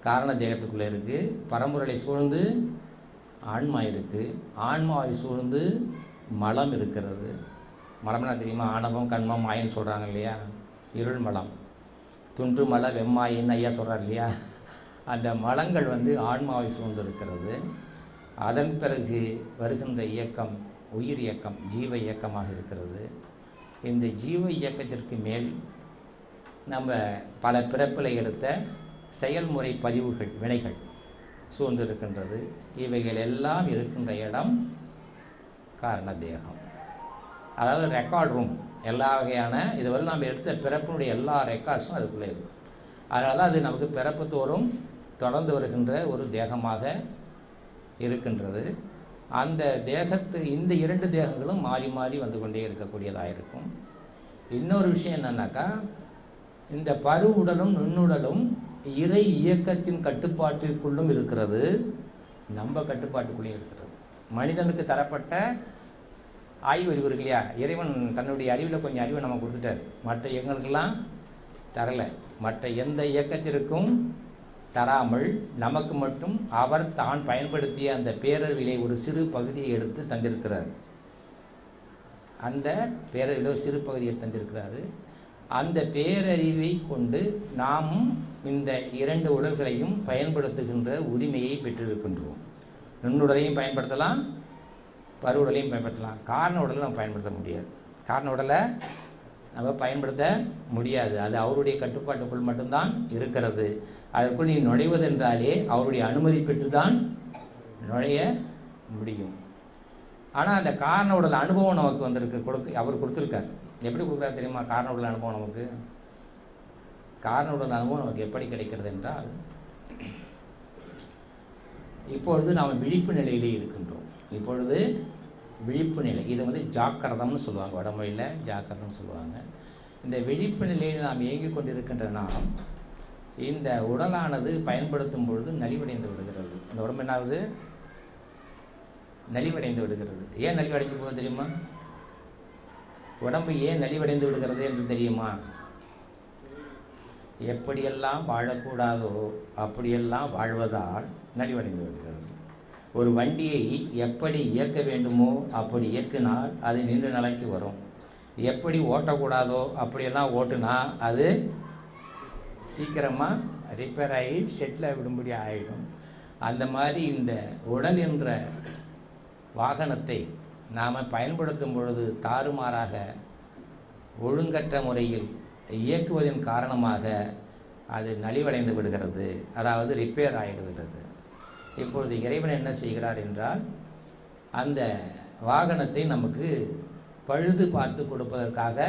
காரண தேகத்துக்குள்ளே இருக்குது, பரம்பொருளை சூழ்ந்து ஆன்மா இருக்குது, ஆன்மாவை சூழ்ந்து மலம் இருக்கிறது. மலம்னா தெரியுமா? ஆணவம், கண்மம், மாயன்னு சொல்கிறாங்க இல்லையா? இருள் மலம், துன்று மலை வெம்மாயின்னு ஐயா சொல்கிறார் இல்லையா? அந்த மலங்கள் வந்து ஆன்மாவை சூழ்ந்திருக்கிறது. அதன் பிறகு வருகின்ற இயக்கம் உயிர் இயக்கம், ஜீவ இயக்கமாக இருக்கிறது. இந்த ஜீவ இயக்கத்திற்கு மேல் நம்ம பல பிறப்பில் எடுத்த செயல்முறை பதிவுகள், வினைகள் சூழ்ந்திருக்கின்றது. இவைகள் எல்லாம் இருக்கின்ற இடம் காரண தேகம், அதாவது ரெக்கார்ட் ரூம். எல்லா வகையான இதுவரை நாம் எடுத்த பிறப்பினுடைய எல்லா ரெக்கார்ட்ஸும் அதுக்குள்ளே இருக்கும். அதனால தான் அது நமக்கு பிறப்பு தோறும் தொடர்ந்து வருகின்ற ஒரு தேகமாக இருக்கின்றது. அந்த இந்த 2 தேகங்களும் மாறி மாறி வந்து கொண்டே இருக்கக்கூடியதாக இருக்கும். இன்னொரு விஷயம் என்னன்னாக்கா, இந்த பரு உடலும் நுண்ணுடலும் இறை இயக்கத்தின் கட்டுப்பாட்டிற்குள்ளும் இருக்கிறது, நம்ம கட்டுப்பாட்டுக்குள்ளேயும் இருக்கிறது. மனிதனுக்கு தரப்பட்ட ஆய்வு அறிவு இருக்கு இல்லையா, இறைவன் தன்னுடைய அறிவில் கொஞ்சம் அறிவை நம்ம கொடுத்துட்டார். மற்ற இயக்கங்களுக்கெல்லாம் தரலை. மற்ற எந்த இயக்கத்திற்கும் தராமல் நமக்கு மட்டும் அவர் தான் பயன்படுத்திய அந்த பேரறிவிலே ஒரு சிறு பகுதியை எடுத்து தந்திருக்கிறார். அந்த பேரறிவில் ஒரு சிறு பகுதியை தந்திருக்கிறாரு. அந்த பேரறிவை கொண்டு நாமும் இந்த 2 உடல்களையும் பயன்படுத்துகின்ற உரிமையை பெற்றிருக்கின்றோம். நுண்ணுடலையும் பயன்படுத்தலாம், பருவுடலையும் பயன்படுத்தலாம். காரண உடலை நம்ம பயன்படுத்த முடியாது. காரண உடலை நம்ம பயன்படுத்த முடியாது. அது அவருடைய கட்டுப்பாட்டுக்குள் மட்டும்தான் இருக்கிறது. அதற்குள் நீ நுழைவதென்றாலே அவருடைய அனுமதி பெற்று தான் நுழைய முடியும். ஆனால் அந்த காரண உடல் அனுபவம் நமக்கு வந்திருக்கு, அவர் கொடுத்துருக்கார். எப்படி கொடுக்குறாரு தெரியுமா? காரண உடல் அனுபவம் நமக்கு, காரண உடல் அனுபவம் நமக்கு எப்படி கிடைக்கிறது என்றால், இப்பொழுது நாம் விழிப்பு நிலையிலே இருக்கின்றோம். இப்பொழுது விழிப்பு நிலை, இதை வந்து ஜாக்கிரதம்னு சொல்லுவாங்க, வடமொழியில் ஜாக்கிரதம்னு சொல்லுவாங்க. இந்த விழிப்பு நிலையில் நாம் இயங்கிக் கொண்டிருக்கின்ற நாம் இந்த உடலானது பயன்படுத்தும் பொழுது நலிவடைந்து விடுகிறது. இந்த உடம்பு என்னாவது நலிவடைந்து விடுகிறது. ஏன் நலிவடைந்து போகுது தெரியுமா? உடம்பு ஏன் நலிவடைந்து விடுகிறது என்று தெரியுமா? எப்படியெல்லாம் வாழக்கூடாதோ அப்படியெல்லாம் வாழ்வதால் நலிவடைந்து விடுகிறது. ஒரு வண்டியை எப்படி இயக்க வேண்டுமோ அப்படி இயக்கினால் அது நின்று நிலைக்கு வரும். எப்படி ஓட்டக்கூடாதோ அப்படியெல்லாம் ஓட்டுனா அது சீக்கிரமாக ரிப்பேர் ஆகி ஷெட்டில் விடும்படி ஆகிடும். அந்த மாதிரி இந்த உடல் என்ற வாகனத்தை நாம் பயன்படுத்தும் பொழுது தாறுமாறாக ஒழுங்கற்ற முறையில் இயக்குவதன் காரணமாக அது நலிவடைந்து விடுகிறது, அதாவது ரிப்பேர் ஆகிடுகிறது. இப்பொழுது இறைவன் என்ன செய்கிறார் என்றால், அந்த வாகனத்தை நமக்கு பழுது பார்த்து கொடுப்பதற்காக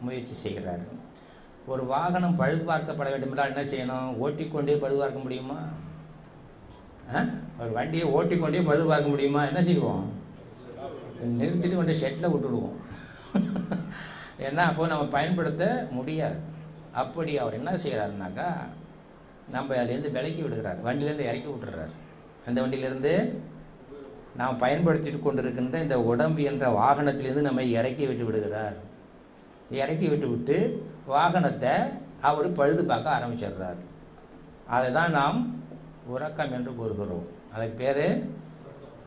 முயற்சி செய்கிறார். ஒரு வாகனம் பழுது பார்க்கப்பட வேண்டும் என்றால் என்ன செய்யணும்? ஓட்டிக்கொண்டே பழுது பார்க்க முடியுமா? ஒரு வண்டியை ஓட்டிக்கொண்டே பழுது பார்க்க முடியுமா? என்ன செய்வோம்? நிறுத்திட்டு கொண்டு ஷெட்டில் விட்டுடுவோம். ஏன்னா அப்போ நம்ம பயன்படுத்த முடியாது. அப்படி அவர் என்ன செய்கிறாருனாக்கா, நம்ம அதுலேருந்து விலக்கி விடுகிறார், வண்டியிலேருந்து இறக்கி விட்டுறார். அந்த வண்டியிலேருந்து நாம் பயன்படுத்திட்டு கொண்டிருக்கின்ற இந்த உடம்பு என்ற வாகனத்திலிருந்து நம்ம இறக்கி விட்டு விடுகிறார். இறக்கி விட்டு வாகனத்தை அவர் பழுது பார்க்க ஆரம்பிச்சிடுறார். அதை தான் நாம் உறக்கம் என்று கூறுகிறோம். அதுக்கு பேர்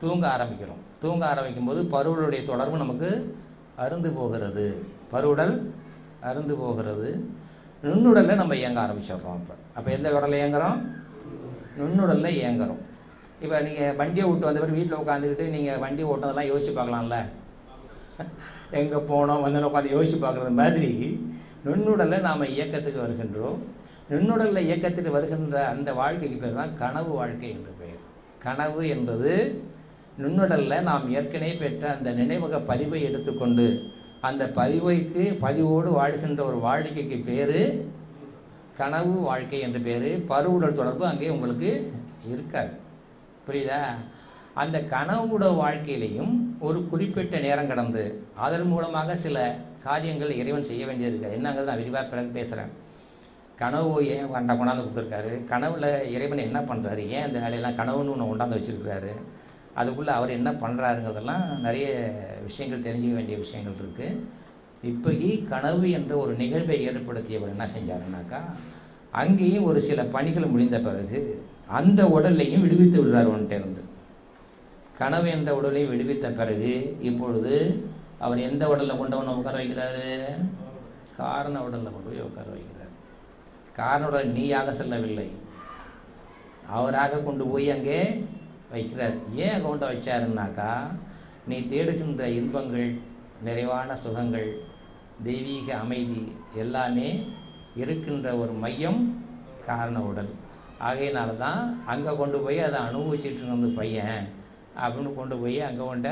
தூங்க ஆரம்பிக்கிறோம். தூங்க ஆரம்பிக்கும் போது பருவுடைய தொடர்பு நமக்கு அருந்து போகிறது, பருவுடல் அருந்து போகிறது. நுண்ணுடலில் நம்ம இயங்க ஆரம்பிச்சிடுறோம். அப்போ எந்த உடலில் இயங்குறோம்? நுண்ணுடலில் இயங்குறோம். இப்போ நீங்கள் வண்டியை விட்டு வந்த பிறகு வீட்டில் உட்காந்துக்கிட்டு நீங்கள் வண்டி ஓட்டுறதெல்லாம் யோசிச்சு பார்க்கலாம்ல, எங்கே போனோம் வந்து உட்காந்து யோசிச்சு பார்க்குறது மாதிரி நுண்ணுடலில் நாம் இயக்கத்துக்கு வருகின்றோம். நுண்ணுடலில் இயக்கத்துக்கு வருகின்ற அந்த வாழ்க்கைக்கு பேர் தான் கனவு வாழ்க்கை என்று பெயர். கனவு என்பது நுண்ணுடலில் நாம் ஏற்கனவே பெற்ற அந்த நினைவக பதிவை எடுத்துக்கொண்டு அந்த பதிவோடு வாழ்கின்ற ஒரு வாழ்க்கைக்கு பேர் கனவு வாழ்க்கை என்று பேர். பருவுடல் தொடர்பு அங்கே உங்களுக்கு இருக்காது, புரியுதா? அந்த கனவுட வாழ்க்கையிலையும் ஒரு குறிப்பிட்ட நேரம் கடந்து அதன் மூலமாக சில காரியங்கள் இறைவன் செய்ய வேண்டியது. என்னங்கிறது நான் விரிவாக பிறகு பேசுகிறேன். கனவு ஏன் கொண்டாந்து கொடுத்துருக்காரு, கனவுல இறைவன் என்ன பண்ணுறாரு, ஏன் அந்த வேலையெல்லாம் கனவுன்னு ஒன்று கொண்டாந்து வச்சுருக்கிறாரு, அதுக்குள்ளே அவர் என்ன பண்ணுறாருங்கிறதெல்லாம் நிறைய விஷயங்கள் தெரிஞ்சுக்க வேண்டிய விஷயங்கள் இருக்குது. இப்போக்கி கனவு என்ற ஒரு நிகழ்வை ஏற்படுத்தியவர் என்ன செஞ்சாருன்னாக்கா, அங்கேயும் ஒரு சில பணிகள் முடிந்த பிறகு அந்த உடலையும் விடுவித்து விடுறார். ஒன்றிட்ட இருந்து கனவு என்ற உடலையும் விடுவித்த பிறகு இப்பொழுது அவர் எந்த உடலில் கொண்டவனை உட்கார வைக்கிறாரு? காரண உடலில் கொண்டு போய் உட்கார வைக்கிறார். காரண உடல் நீயாக செல்லவில்லை, அவராக கொண்டு போய் அங்கே வைக்கிறார். ஏன் கொண்டு வச்சாருன்னாக்கா, நீ தேடுகின்ற இன்பங்கள், நிறைவான சுகங்கள், தெய்வீக அமைதி எல்லாமே இருக்கின்ற ஒரு மையம் காரண உடல். ஆகையினால தான் அங்கே கொண்டு போய் அதை அனுபவிச்சுட்டு இருந்த பையன் அப்படின்னு கொண்டு போய் அங்கே கொண்ட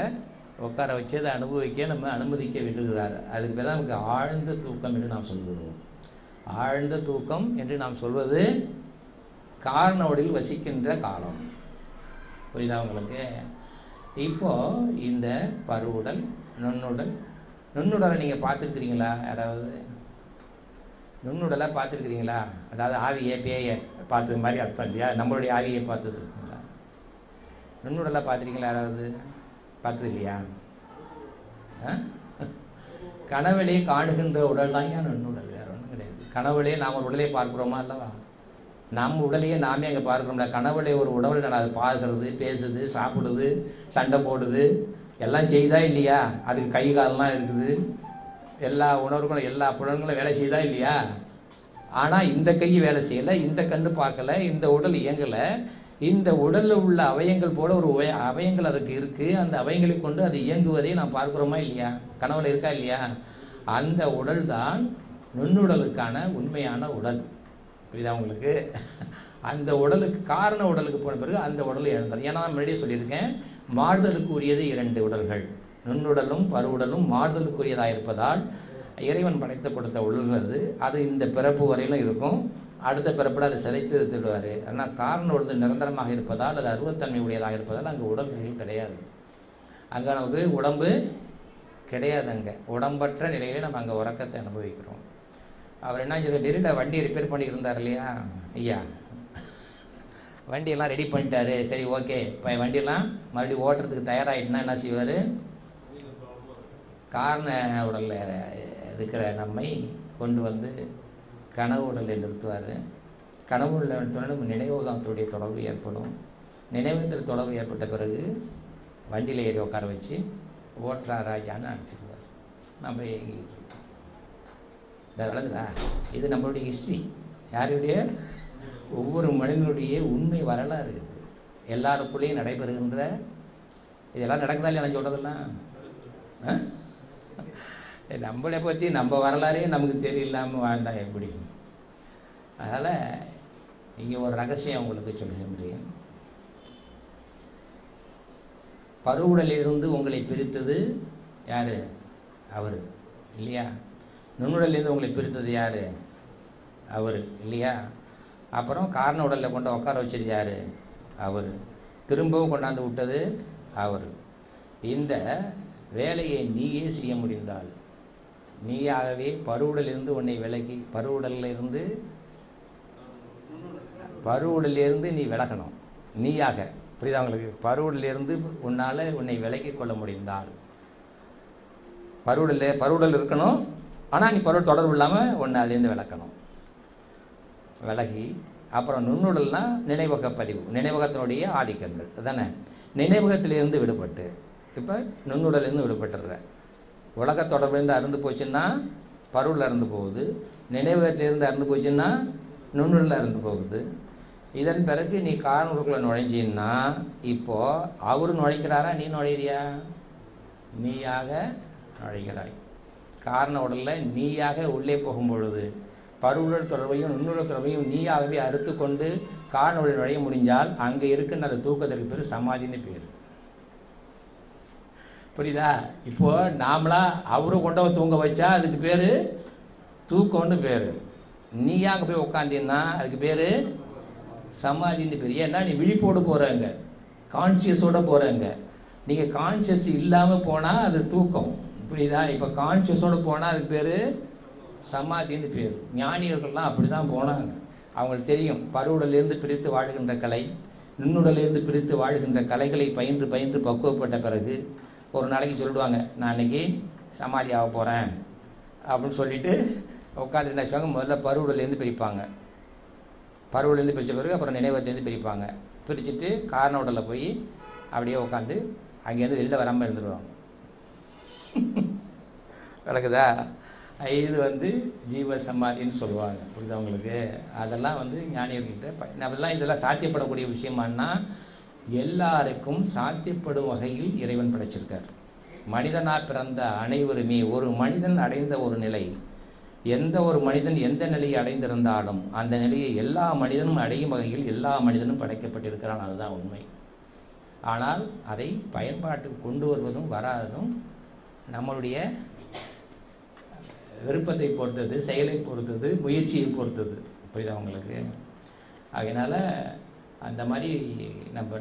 உட்கார வச்சு அதை அனுபவிக்க நம்ம அனுமதிக்க விடுகிறார். அதுக்கு பேர் தான் நமக்கு ஆழ்ந்த தூக்கம் என்று நாம் சொல்கிறோம். ஆழ்ந்த தூக்கம் என்று நாம் சொல்வது காரண உடலில் வசிக்கின்ற காலம். புரியுதா உங்களுக்கு? இப்போ இந்த பருவுடல், நுண்ணுடலை நீங்கள் பார்த்துருக்கிறீங்களா? யாராவது நுண்ணுடலை பார்த்துருக்கிறீங்களா? அதாவது ஆவியை பேயை பார்த்தது மாதிரி அர்த்தம் இல்லையா? நம்மளுடைய ஆவியை பார்த்தது இருக்குங்களா? நுண்ணுடலை பார்த்துருக்கீங்களா? யாராவது பார்த்தது இல்லையா? கனவுலே காணுகின்ற உடல் தான் ஏன் நுண்ணுடல், வேற ஒன்றும் கிடையாது. கனவுலே நாம் ஒரு உடலை பார்க்குறோமா அல்லவா? நம்ம உடலையே நாமே அங்கே பார்க்குறோம்ல. கனவுலே ஒரு உடல் அது பார்க்கறது, பேசுது, சாப்பிடுது, சண்டை போடுது, எல்லாம் செய்தா இல்லையா? அதுக்கு கை காலெலாம் இருக்குது, எல்லா உணர்வுகளும் எல்லா புலன்களும் வேலை செய்தா இல்லையா? ஆனால் இந்த கை வேலை செய்யலை, இந்த கண்ணு பார்க்கல, இந்த உடல் இயங்கலை. இந்த உடலில் உள்ள அவயங்கள் போல ஒரு அவயங்கள் அதுக்கு இருக்குது. அந்த அவயங்களை கொண்டு அது இயங்குவதை நாம் பார்க்குறோமா இல்லையா? கனவுல இருக்கா இல்லையா? அந்த உடல் தான் நுண்ணுடலுக்கான உண்மையான உடல். புரியுதா உங்களுக்கு? அந்த உடலுக்கு காரண உடலுக்கு போன பிறகு அந்த உடலை எழுந்தார். ஏன்னா நான் முன்னாடியே சொல்லியிருக்கேன், மாறுதலுக்கு உரியது 2 உடல்கள், நுண்ணுடலும் பருவுடலும் மாறுதலுக்குரியதாக இருப்பதால் இறைவன் படைத்து கொடுத்த உடல்கள் அது இந்த பிறப்பு வரையிலும் இருக்கும். அடுத்த பிறப்பில் அதை சிதைத்து எடுத்துடுவார். ஆனால் காரண உடல் நிரந்தரமாக இருப்பதால், அது அருவத்தன்மை உடையதாக இருப்பதால் அங்கே உடல்கள் கிடையாது. அங்கே நமக்கு உடம்பு கிடையாது. அங்கே உடம்பற்ற நிலையிலே நம்ம அங்கே உறக்கத்தை அனுபவிக்கிறோம். அவர் என்ன சொல்லி டெல்லியில் வண்டியை ரிப்பேர் பண்ணிட்டு இருந்தார் இல்லையா ஐயா? வண்டியெல்லாம் ரெடி பண்ணிட்டாரு. சரி, ஓகே, இப்போ வண்டியெல்லாம் மறுபடியும் ஓட்டுறதுக்கு தயாராகிட்டுனா என்ன செய்வார்? காரண உடலில் இருக்கிற நம்மை கொண்டு வந்து கனவு உடலை நிறுத்துவார். கனவு உடலை நிறுத்தினோட நினைவகத்துடைய தொடர்பு ஏற்படும். நினைவகத்தில் தொடர்பு ஏற்பட்ட பிறகு வண்டியில் ஏறி உட்கார வச்சு ஓட்டுறா ராஜான்னு அனுப்பிடுவார். நம்ம இதை விளங்குதா? இது நம்மளுடைய ஹிஸ்ட்ரி. யாருடைய? ஒவ்வொரு மனிதனுடைய உண்மை வரலாறு இருக்குது. எல்லாருக்குள்ளேயும் நடைபெறுகின்ற இதெல்லாம் நடக்குதா இல்லையா? நான் சொல்கிறதெல்லாம் நம்மளை பற்றி நம்ம வரலாறே நமக்கு தெரியலாமல் வாழ்ந்தா எப்படி? அதனால் இங்கே ஒரு ரகசியம் உங்களுக்கு சொல்ல முடியும். பருவுடலிலிருந்து உங்களை பிரித்தது யார்? அவர் இல்லையா? நுண்ணுடலிருந்து உங்களை பிரித்தது யார்? அவர் இல்லையா? அப்புறம் காரண உடலில் கொண்டு உட்கார வச்சது யார்? அவர். திரும்பவும் கொண்டாந்து விட்டது அவர். இந்த வேலையை நீயே செய்ய முடிந்தால், நீயாகவே பருவுடலிருந்து உன்னை விலகி, பருவுடலிருந்து நீ விலகணும் நீயாக. புரியுதா உங்களுக்கு? பருவுடலிருந்து உன்னால் உன்னை விலகி கொள்ள முடிந்தால், பருவுடல் இருக்கணும், ஆனால் நீ பருவ தொடர்பு இல்லாமல் ஒன்று அதுலேருந்து விளக்கணும். விலகி அப்புறம் நுண்ணுடல்னா நினைவக பதிவு, நினைவகத்தினுடைய ஆதிக்கங்கள் தானே. நினைவகத்திலிருந்து விடுபட்டு இப்போ நுண்ணுடலிருந்து விடுபட்டுற. உலக தொடர்பிலிருந்து அருந்து போச்சுன்னா பருவில் அருந்து போகுது, நினைவகத்திலிருந்து அருந்து போச்சுன்னா நுண்ணுடலில் அருந்து போகுது. இதன் பிறகு நீ காரணங்களுக்குள்ள நுழைஞ்சின்னா இப்போது அவர் நுழைக்கிறாரா, நீ நுழையிறியா? நீயாக நுழைகிறாய். காரண உடலில் நீயாக உள்ளே போகும் பொழுது பருவுடல் தொடர்பையும் நுண்ணுடல் தொடர்பையும் நீயாகவே அறுத்து கொண்டு காரண உடல் நுழைய முடிஞ்சால் அங்கே இருக்குன்னு அந்த தூக்கத்திற்கு பேர் சமாதின்னு பேர். புரியுதா? இப்போது நாமளா அவரும் கொண்டு தூங்க வச்சா அதுக்கு பேர் தூக்கம்னு பேர். நீயாக போய் உட்காந்தீங்கன்னா அதுக்கு பேர் சமாதின்னு பேர். ஏன்னா நீ விழிப்போடு போகிறங்க, கான்சியஸோடு போகிறங்க. நீங்கள் கான்சியஸ் இல்லாமல் போனால் அது தூக்கம். புரியுதா? இப்போ கான்சியஸோடு போனால் அதுக்கு பேர் சமாதின்னு பேர். ஞானியர்கள்லாம் அப்படி தான் போனாங்க. அவங்களுக்கு தெரியும் பருவுடலிருந்து பிரித்து வாழுகின்ற கலை, நுண்ணுடலிருந்து பிரித்து வாழுகின்ற கலைகளை பயின்று பயின்று பக்குவப்பட்ட பிறகு ஒரு நாளைக்கு சொல்லிடுவாங்க, நான் அன்றைக்கி சமாதி ஆக போகிறேன் அப்படின்னு சொல்லிவிட்டு உட்காந்து என்ன செய்வாங்க, முதல்ல பருவுடலேருந்து பிரிப்பாங்க. பருவுடலேருந்து பிரித்த பிறகு அப்புறம் நினைவகத்துலேருந்து பிரிப்பாங்க. பிரிச்சுட்டு காரண உடலில் போய் அப்படியே உட்காந்து அங்கேருந்து வெளியில் வராமல் இருந்துடுவாங்க. விளக்குதா? இது வந்து ஜீவ சமாதின்னு சொல்லுவாங்க. புரியுதா உங்களுக்கு? அதெல்லாம் வந்து ஞானிகள்கிட்ட இதெல்லாம் சாத்தியப்படக்கூடிய விஷயமானா எல்லாருக்கும் சாத்தியப்படும் வகையில் இறைவன் படைச்சிருக்கார். மனிதனா பிறந்த அனைவருமே ஒரு மனிதன் அடைந்த ஒரு நிலை, எந்த ஒரு மனிதன் எந்த நிலையை அடைந்திருந்தாலும் அந்த நிலையை எல்லா மனிதனும் அடையும் வகையில் எல்லா மனிதனும் படைக்கப்பட்டிருக்கிறான். அதுதான் உண்மை. ஆனால் அதை பயன்பாட்டுக்கு கொண்டு வருவதும் வராததும் நம்மளுடைய விருப்பத்தை பொறுத்தது, செயலை பொறுத்தது, முயற்சியை பொறுத்தது. புரியுதா உங்களுக்கு? அதனால் அந்த மாதிரி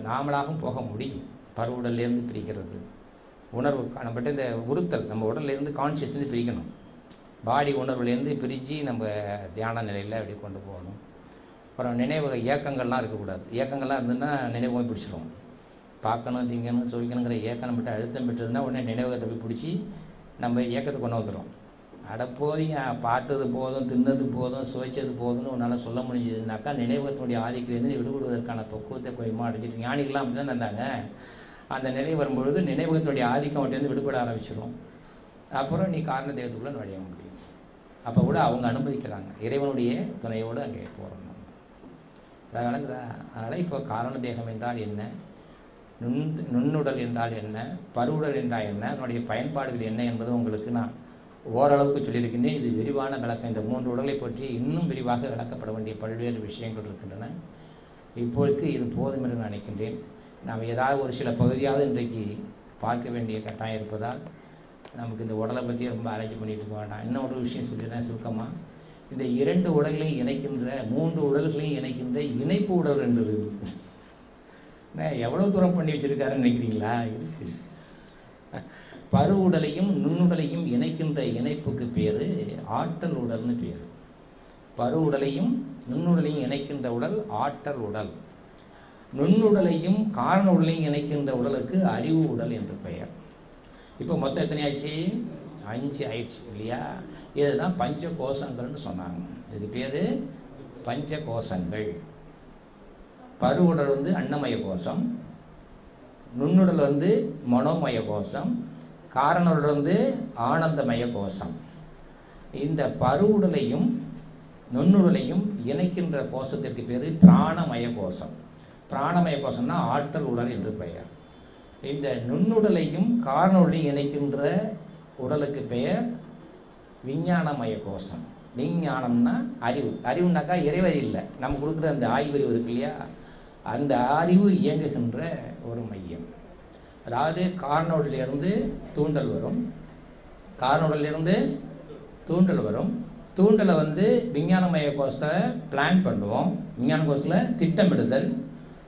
நாமளாகவும் போக முடியும். பருவுடல்லேருந்து பிரிக்கிறது, உணர்வு நம்மகிட்ட இந்த உறுத்தல், நம்ம உடல்லேருந்து கான்சியஸ்லேருந்து பிரிக்கணும். பாடி உணர்வுலேருந்து பிரித்து நம்ம தியான நிலையில் அப்படி கொண்டு போகணும். அப்புறம் நினைவு இயக்கங்கள்லாம் இருக்கக்கூடாது. இயக்கங்கள்லாம் இருந்ததுன்னா நினைவு பிடிச்சிடும். பார்க்கணும், திங்கணும், சுவைக்கணுங்கிற இயக்கம் நம்மகிட்ட அழுத்தம் பெற்றதுன்னா உடனே நினைவகத்தை போய் பிடிச்சி நம்ம இயக்கத்தை கொண்டு வந்துடும். அடப்போதிங்க பார்த்தது போதும், தின்னது போதும், சுவைச்சது போதும்னு உன்னால் சொல்ல முடிஞ்சதுனாக்கா நினைவகத்தினுடைய ஆதிக்கிலேருந்து விடுபடுவதற்கான பக்குவத்தை கொஞ்சமாக அடைஞ்சிட்டு ஞானிகள்லாம் அப்படி தான் இருந்தாங்க. அந்த நிலை வரும்பொழுது நினைவகத்தினுடைய ஆதிக்கம் அவட்டேருந்து விடுபட ஆரம்பிச்சிடும். அப்புறம் நீ காரண தெய்வத்துக்குள்ளே நுழைய முடியும். அப்போ கூட அவங்க அனுமதிக்கிறாங்க, இறைவனுடைய துணையோடு அங்கே போகிறோம். அதை வழங்குதா? அதனால் இப்போ காரண தேகம் என்றால் என்ன, நுண்ணுடல் என்றால் என்ன, பருவுடல் என்றால் என்ன, அதனுடைய பயன்பாடுகள் என்ன என்பது உங்களுக்கு நான் ஓரளவுக்கு சொல்லியிருக்கின்றேன். இது விரிவான விளக்கம். இந்த 3 உடலை பற்றி இன்னும் விரிவாக விளக்கப்பட வேண்டிய பல்வேறு விஷயங்கள் இருக்கின்றன. இப்போதைக்கு இது போதும் என்று நினைக்கின்றேன். நாம் ஏதாவது ஒரு சில பகுதியாவது இன்றைக்கு பார்க்க வேண்டிய கட்டாயம் இருப்பதால் நமக்கு இந்த உடலை பற்றி ரொம்ப ஆராய்ச்சி பண்ணிட்டு இருக்க வேண்டாம். இன்னொரு விஷயம் சொல்லிடுறேன் சுருக்கமாக. இந்த 2 உடல்களையும் இணைக்கின்ற, 3 உடல்களையும் இணைக்கின்ற இணைப்பு உடல் என்பது எவ்வளோ தூரம் பண்ணி வச்சுருக்காருன்னு நினைக்கிறீங்களா? இருக்குது. பருவுடலையும் நுண்ணுடலையும் இணைக்கின்ற இணைப்புக்கு பேர் ஆற்றல் உடல்னு பேர். பருவுடலையும் நுண்ணுடலையும் இணைக்கின்ற உடல் ஆற்றல் உடல். நுண்ணுடலையும் காரண உடலையும் இணைக்கின்ற உடலுக்கு அறிவு உடல் என்று பெயர். இப்போ மொத்தம் எத்தனை ஆச்சு? 5 ஆயிடுச்சு இல்லையா? இதுதான் பஞ்ச கோஷங்கள்னு சொன்னாங்க. இதுக்கு பேர் பஞ்ச கோஷங்கள். பருவுடல் வந்து அன்னமய கோஷம், நுண்ணுடல் வந்து மனோமய கோஷம், காரண உடல் வந்து ஆனந்தமய கோஷம். இந்த பருவுடலையும் நுண்ணுடலையும் இணைக்கின்ற கோஷத்திற்கு பேர் பிராணமய கோஷம். பிராணமய கோஷம்னா ஆற்றல் உடல் என்று பெயர். இந்த நுண்ணுடலையும் காரண உடலையும் இணைக்கின்ற உடலுக்கு பெயர் விஞ்ஞானமய கோஷம். விஞ்ஞானம்னா அறிவு. அறிவுனாக்கா இறைவரி இல்லை, நம்ம கொடுக்குற அந்த ஆய்வறிவு இருக்கு இல்லையா, அந்த அறிவு இயங்குகின்ற ஒரு மையம். அதாவது காரண உடலிலிருந்து தூண்டல் வரும், காரண உடலிலிருந்து தூண்டல் வரும். தூண்டலை வந்து விஞ்ஞானமய கோஷத்தை பிளான் பண்ணுவோம். விஞ்ஞான கோஷத்தில் திட்டமிடுதல்.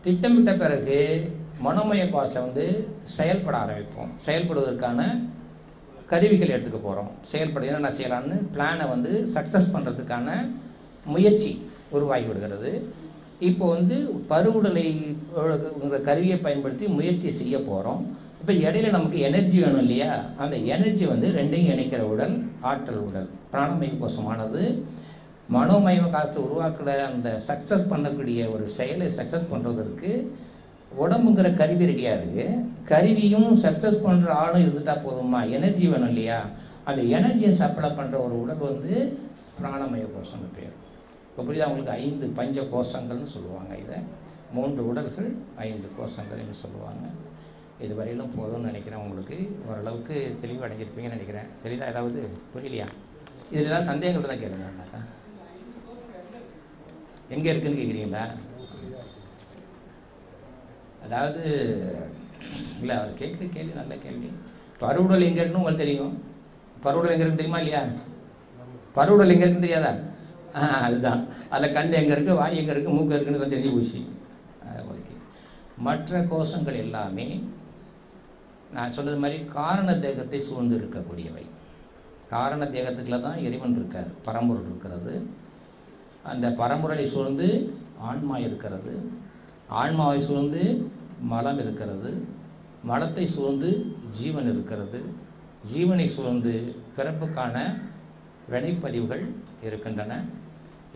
திட்டமிட்ட பிறகு மனோமய கோஷத்தில் வந்து செயல்பட ஆரம்பிப்போம். செயல்படுவதற்கான கருவிகள் எடுத்துக்க போகிறோம். செயல்பட என்னென்ன செய்யலான்னு பிளானை வந்து சக்ஸஸ் பண்ணுறதுக்கான முயற்சி உருவாகி விடுகிறது. இப்போ வந்து பருவுடலை கருவியை பயன்படுத்தி முயற்சி செய்ய போகிறோம். இப்போ இடையில நமக்கு எனர்ஜி வேணும் இல்லையா? அந்த எனர்ஜி வந்து ரெண்டையும் இணைக்கிற உடல் ஆற்றல் உடல். பிராணமய கோஷமானது மனோமய கோஷத்தை உருவாக்குற அந்த சக்ஸஸ் பண்ணக்கூடிய ஒரு செயலை சக்ஸஸ் பண்ணுறதற்கு உடம்புங்கிற கருவி ரெடியாக இருக்குது. கருவியும் சக்ஸஸ் பண்ணுற ஆளும் இருந்துட்டா போதுமா? எனர்ஜி வேணும் இல்லையா? அந்த எனர்ஜியை சப்ளை பண்ணுற ஒரு உடல் வந்து பிராணமய கோஷம்னு பேர். இப்போ புரியுதா உங்களுக்கு? 5 பஞ்ச கோஷங்கள்னு சொல்லுவாங்க. இதை 3 உடல்கள் 5 கோஷங்கள் என்று சொல்லுவாங்க. இது வரையிலும் போதும்னு நினைக்கிறேன். உங்களுக்கு ஓரளவுக்கு தெளிவு அடைஞ்சிருப்பீங்கன்னு நினைக்கிறேன். தெரியுதா? ஏதாவது புரியலையா? இதில் ஏதாவது சந்தேகங்கள் தான் கேளுங்கன்னாக்கா. எங்கே இருக்குன்னு கேட்குறீங்களா? அதாவது இல்லை, அவர் கேட்குற கேள்வி நல்ல கேள்வி. பருவுடல் எங்கே இருக்குன்னு உங்களுக்கு தெரியும். பருவுடல் எங்கே இருக்குன்னு தெரியுமா இல்லையா? பருவுடல் எங்கே இருக்குன்னு தெரியாதா? அதுதான். அதில் கண் எங்கே இருக்குது, வாய் எங்கே இருக்குது, மூக்கு இருக்குன்னு தெரிஞ்சு போச்சு. ஓகே. மற்ற கோஷங்கள் எல்லாமே நான் சொன்னது மாதிரி காரண தேகத்தை சூழ்ந்து இருக்கக்கூடியவை. காரண தேகத்துக்குள்ள தான் இறைவன் இருக்கார், பரம்பொருள் இருக்கிறது. அந்த பரம்பொருளை சூழ்ந்து ஆன்மா இருக்கிறது. ஆன்மாவை சூழ்ந்து மலம் இருக்கிறது. மலத்தை சூழ்ந்து ஜீவன் இருக்கிறது. ஜீவனை சூழ்ந்து பிறப்புக்கான வினைப்பதிவுகள் இருக்கின்றன.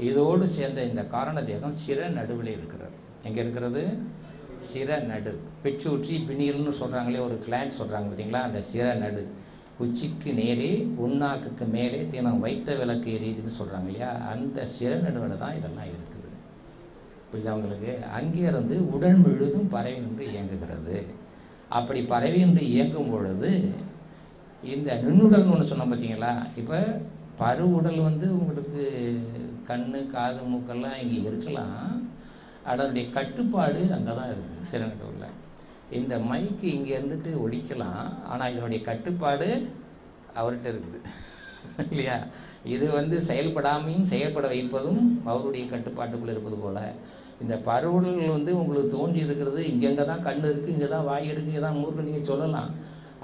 இதோடு சேர்ந்த இந்த காரண தேகம் சிர நடுவில் இருக்கிறது. எங்கே இருக்கிறது? சிர நடு. பிச்சூற்றி பிணியல்னு சொல்கிறாங்களே, ஒரு கிளாண்ட் சொல்கிறாங்க பார்த்தீங்களா? அந்த சிர நடு. உச்சிக்கு நேரே உண்ணாக்குக்கு மேலே தினம் வைத்த விளக்கு எரியுதுன்னு சொல்கிறாங்க இல்லையா, அந்த சிறநடுவில் தான் இதெல்லாம் இருக்குது. புரியுது அவங்களுக்கு? அங்கேருந்து உடல் முழுதும் பறவை நின்று இயங்குகிறது. அப்படி பறவை நின்று இயங்கும் பொழுது இந்த நுண்ணுடல்னு ஒன்று சொன்னோம் பார்த்தீங்களா, இப்போ பரு உடல் உங்களுக்கு கண்ணு காது மூக்கெல்லாம் இங்கே இருக்கலாம், அதனுடைய கட்டுப்பாடு அங்கே தான் இருக்குது சிறநடுவில். இந்த மைக்கு இங்கே இருந்துட்டு ஒழிக்கலாம், ஆனால் இதனுடைய கட்டுப்பாடு அவர்கிட்ட இருக்குது இல்லையா. இது செயல்படாமையும் செயல்பட வைப்பதும் அவருடைய கட்டுப்பாட்டுக்குள்ளே இருப்பது போல் இந்த பருவுடல் உங்களுக்கு தோன்றி இருக்கிறது. இங்கெங்கே தான் கண் இருக்குது, இங்கே தான் வாய் இருக்குது, இங்கே தான் மூக்கு, நீங்கள் சொல்லலாம்.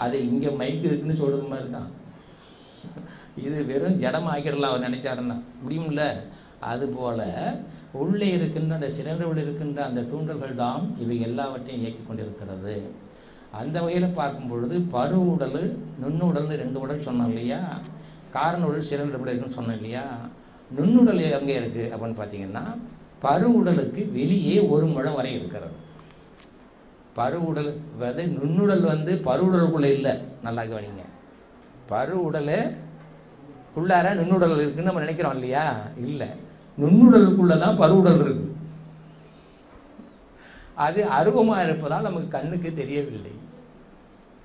அது இங்கே மைக்கு இருக்குன்னு சொல்கிறது மாதிரி தான். இது வெறும் ஜடம் ஆக்கிடலாம் அவர் நினைச்சாருன்னா, முடியும்ல. அதுபோல் உள்ளே இருக்கின்ற அந்த சிறநடுவில் இருக்கின்ற அந்த தூண்டல்கள் தான் இவை எல்லாவற்றையும் இயக்கி கொண்டிருக்கிறது. அந்த வகையில் பார்க்கும் பொழுது பரு உடல் நுண்ணுடல்னு 2 உடல் சொன்னோம் இல்லையா. காரண உடல் சிறநடுவில் இருக்குன்னு சொன்னோம் இல்லையா. நுண்ணுடல் எங்கே இருக்குது அப்படின்னு பார்த்தீங்கன்னா, பரு உடலுக்கு வெளியே 1 முழம் வரை இருக்கிறது. பரு உடல் நுண்ணுடல் பரு உடலுக்குள்ளே இல்லை, நல்லா கவனிங்க. பரு உடல் உள்ளார நுண்ணுடல் இருக்குன்னு நம்ம நினைக்கிறோம் இல்லையா, இல்லை. நுண்ணுடலுக்குள்ள தான் பருவுடல் இருக்கு. அது அருவமாக இருப்பதால் நமக்கு கண்ணுக்கு தெரியவில்லை.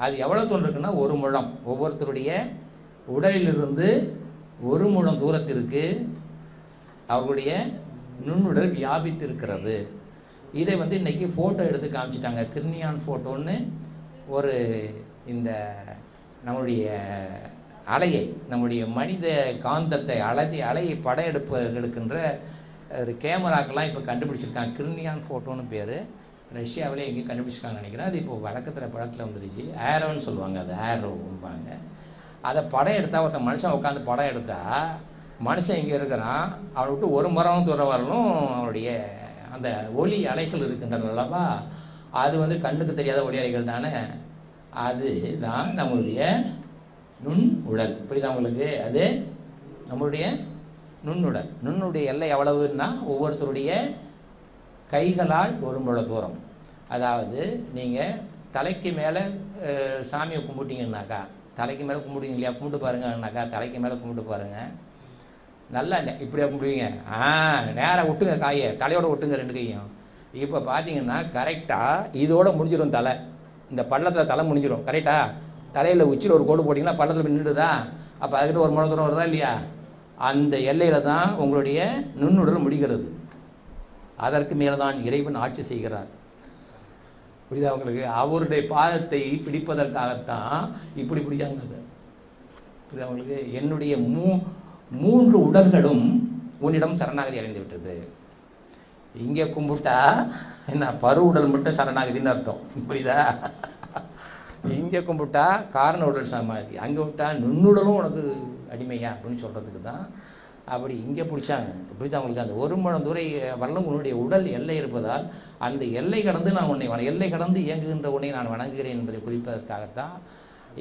அது எவ்வளோ தூரம் இருக்குன்னா 1 முழம். ஒவ்வொருத்தருடைய உடலிலிருந்து 1 முழம் தூரத்திற்கு அவர்களுடைய நுண்ணுடல் வியாபித்து இருக்கிறது. இதை இன்னைக்கு ஃபோட்டோ எடுத்து காமிச்சிட்டாங்க. கிர்னியான் ஃபோட்டோன்னு ஒரு இந்த நம்முடைய அலையை, நம்முடைய மனித காந்தத்தை அலையை படம் எடுக்கின்ற ஒரு கேமராக்கெல்லாம் இப்போ கண்டுபிடிச்சிருக்காங்க. கிர்னியான் ஃபோட்டோன்னு பேர். ரஷ்யாவிலே எங்கேயும் கண்டுபிடிச்சிருக்காங்கன்னு நினைக்கிறேன். அது இப்போ பழத்தில் வந்துடுச்சு. ஏரோன்னு சொல்லுவாங்க, அது ஏரோம்பாங்க. அதை படம் எடுத்தால் ஒருத்தன் மனுஷன் உட்காந்து படம் எடுத்தால் மனுஷன் இங்கே இருக்கிறான், அவனை விட்டு 1 மரம் தூரம் வரலும் அவனுடைய அந்த ஒளி அலைகள் இருக்கின்றனவா, அது கண்ணுக்கு தெரியாத ஒளி அலைகள் தானே. அது தான் நம்மளுடைய நுண் உடல். இப்படிதான் உங்களுக்கு அது நம்மளுடைய நுண்ணுடல். நுண்ணுடைய எல்லை எவ்வளவுன்னா ஒவ்வொருத்தருடைய கைகளால் 1 முழ தூரம். அதாவது நீங்கள் தலைக்கு மேலே சாமியை கும்பிட்டீங்கன்னாக்கா, தலைக்கு மேலே கும்பிடுவீங்க இல்லையா, கும்பிட்டு பாருங்கன்னாக்கா, தலைக்கு மேலே கும்பிட்டு பாருங்கள். நல்லா இப்படியா கும்பிடுவீங்க. நேராக விட்டுங்க காயை, தலையோட விட்டுங்க 2 கையும். இப்போ பார்த்தீங்கன்னா கரெக்டாக இதோட முடிஞ்சிடும் தலை. இந்த பள்ளத்தில் தலை முடிஞ்சிடும் கரெக்டாக. தலையில் உச்சியில் ஒரு கோடு போட்டிங்கன்னா பள்ளத்தில் நின்றுதா, அப்போ அதுக்கிட்ட 1 முழ தூரம் வருதா இல்லையா. அந்த எல்லையில் தான் உங்களுடைய நுண்ணுடல் முடிகிறது. அதற்கு மேலே தான் இறைவன் ஆட்சி செய்கிறார். புரியுதா உங்களுக்கு? அவருடைய பாதத்தை பிடிப்பதற்காகத்தான் இப்படி பிடிக்காங்க. புரியுதா உங்களுக்கு? என்னுடைய 3 உடல்களும் உன்னிடம் சரணாகதி அடைந்து விட்டது. இங்கே கும்பிட்டா என்ன, பரு உடல் மட்டும் சரணாகதின்னு அர்த்தம். புரியுதா? இங்கே கும்பிட்டா காரண உடல் சமாதி, அங்கே விட்டா நுண்ணுடலும் உனக்கு அடிமையா அப்படின்னு சொல்கிறதுக்கு தான் அப்படி இங்கே பிடிச்சாங்க. புரியுதா அவங்களுக்கு? அந்த 1 முழம் தூரம் வரலும் உன்னுடைய உடல் எல்லை இருப்பதால் அந்த எல்லை கடந்து நான் உன்னை எல்லை கடந்து இயங்குகின்ற உன்னை நான் வணங்குகிறேன் என்பதை குறிப்பதற்காகத்தான்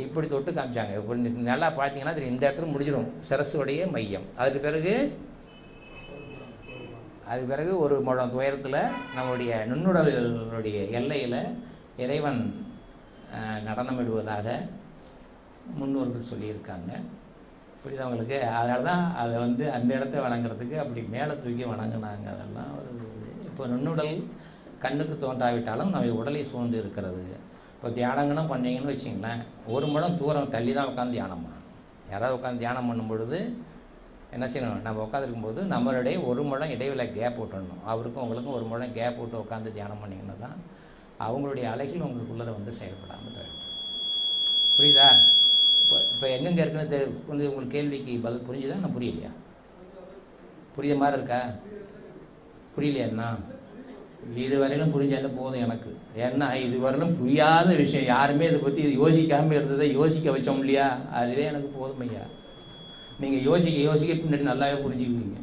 இப்படி தொட்டு காமிச்சாங்க. இப்படி நல்லா பார்த்தீங்கன்னா அது இந்த இடத்துல முடிஞ்சிடும் சிரசுடைய மையம். அதுக்கு பிறகு 1 முழம் துயரத்தில் நம்முடைய நுண்ணுடலுடைய எல்லையில் இறைவன் நடனமிடுவதாக முன்னோர்கள் சொல்லியிருக்காங்க. புரியுது அவங்களுக்கு? அதனால தான் அதை அந்த இடத்த வணங்குறதுக்கு அப்படி மேலே தூக்கி வணங்கினாங்க. அதெல்லாம் ஒரு இப்போ நுண்ணுடல் கண்ணுக்கு தோன்றாவிட்டாலும் நம்ம உடலை சூழ்ந்து இருக்கிறது. இப்போ தியானங்களும் பண்ணீங்கன்னு வச்சிங்களேன், 1 முழம் தூரம் தள்ளி தான் உட்காந்து தியானம் பண்ணணும். யாராவது உட்காந்து தியானம் பண்ணும் பொழுது என்ன செய்யணும், நம்ம உட்காந்துருக்கும்போது நம்மளுடைய 1 முழம் இடைவெளி கேப் விட்டுடணும். அவருக்கும் உங்களுக்கும் 1 முழம் கேப் விட்டு உட்காந்து தியானம் பண்ணிங்கன்னா தான் அவங்களுடைய அலைகள் உங்களுக்குள்ளே செயல்படாமல் தவிர்க்கும். புரியுதா? இப்போ எங்கெங்கே இருக்குன்னு கொஞ்சம் உங்களுக்கு கேள்விக்கு பதில் புரிஞ்சுதா? நான் புரியலையா? புரிய மாதிரி இருக்கா? புரியலையா? இது வரையிலும் புரிஞ்சாலும் போதும் எனக்கு. ஏன்னா இது வரையிலும் புரியாத விஷயம் யாருமே இதை பற்றி யோசிக்காமல் இருந்ததை யோசிக்க வச்சோம் இல்லையா, அதுவே எனக்கு போதும் ஐயா. நீங்கள் யோசிக்க பின்னாடி நல்லாவே புரிஞ்சுக்குவீங்க.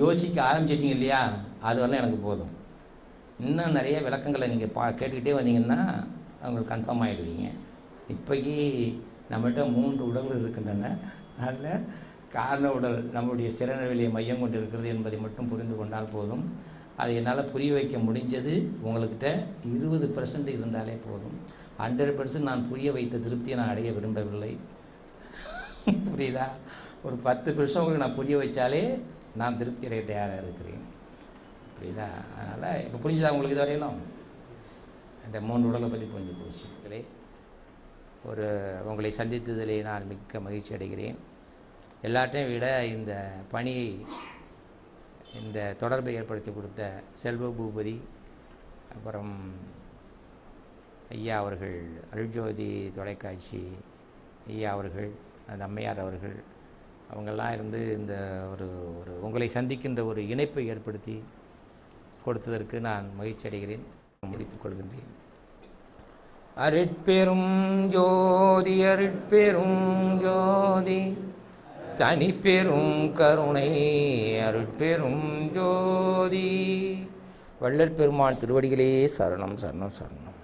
யோசிக்க ஆரம்பிச்சிட்டிங்க இல்லையா, அது வரலாம் எனக்கு போதும். இன்னும் நிறைய விளக்கங்களை நீங்கள் கேட்டுக்கிட்டே வந்தீங்கன்னா அவங்களுக்கு கன்ஃபார்ம் ஆகிடுவீங்க. இப்போக்கி நம்மகிட்ட 3 உடல்கள் இருக்கின்றன. அதில் காரண உடல் நம்முடைய சிறநடுவிலே மையம் கொண்டு இருக்கிறது என்பதை மட்டும் புரிந்து கொண்டால் போதும். அதை என்னால் புரிய வைக்க முடிஞ்சது உங்கள்கிட்ட 20% இருந்தாலே போதும். 100% நான் புரிய வைத்த திருப்தியை நான் அடைய விரும்பவில்லை. புரியுதா? ஒரு 10 நிமிஷம் உங்களுக்கு நான் புரிய வச்சாலே நான் திருப்தி அடைய தயாராக இருக்கிறேன். புரியுதா? அதனால் இப்போ புரிஞ்சுதா உங்களுக்கு இது வரையிலும்? இந்த 3 உடலை பற்றி புரிஞ்சு போச்சுங்களே. உங்களை சந்தித்ததிலே நான் மிக்க மகிழ்ச்சி அடைகிறேன். எல்லாற்றையும் விட இந்த பணியை, இந்த தொடர்பை ஏற்படுத்தி கொடுத்த செல்வ பூபதி, அப்புறம் ஐயா அவர்கள், அருள்ஜோதி தொலைக்காட்சி ஐயா அவர்கள், அந்த அம்மையார் அவர்கள், அவங்கெல்லாம் இருந்து இந்த ஒரு உங்களை சந்திக்கின்ற ஒரு இணைப்பை ஏற்படுத்தி கொடுத்ததற்கு நான் மகிழ்ச்சி அடைகிறேன். முடித்துக் கொள்கின்றேன். அருட்பெரும் ஜோதி அருட்பெரும் ஜோதி தனிப்பெரும் கருணை அருட்பெரும் ஜோதி. வள்ளல் பெருமாள் திருவடிகளே சரணம் சரணம் சரணம்.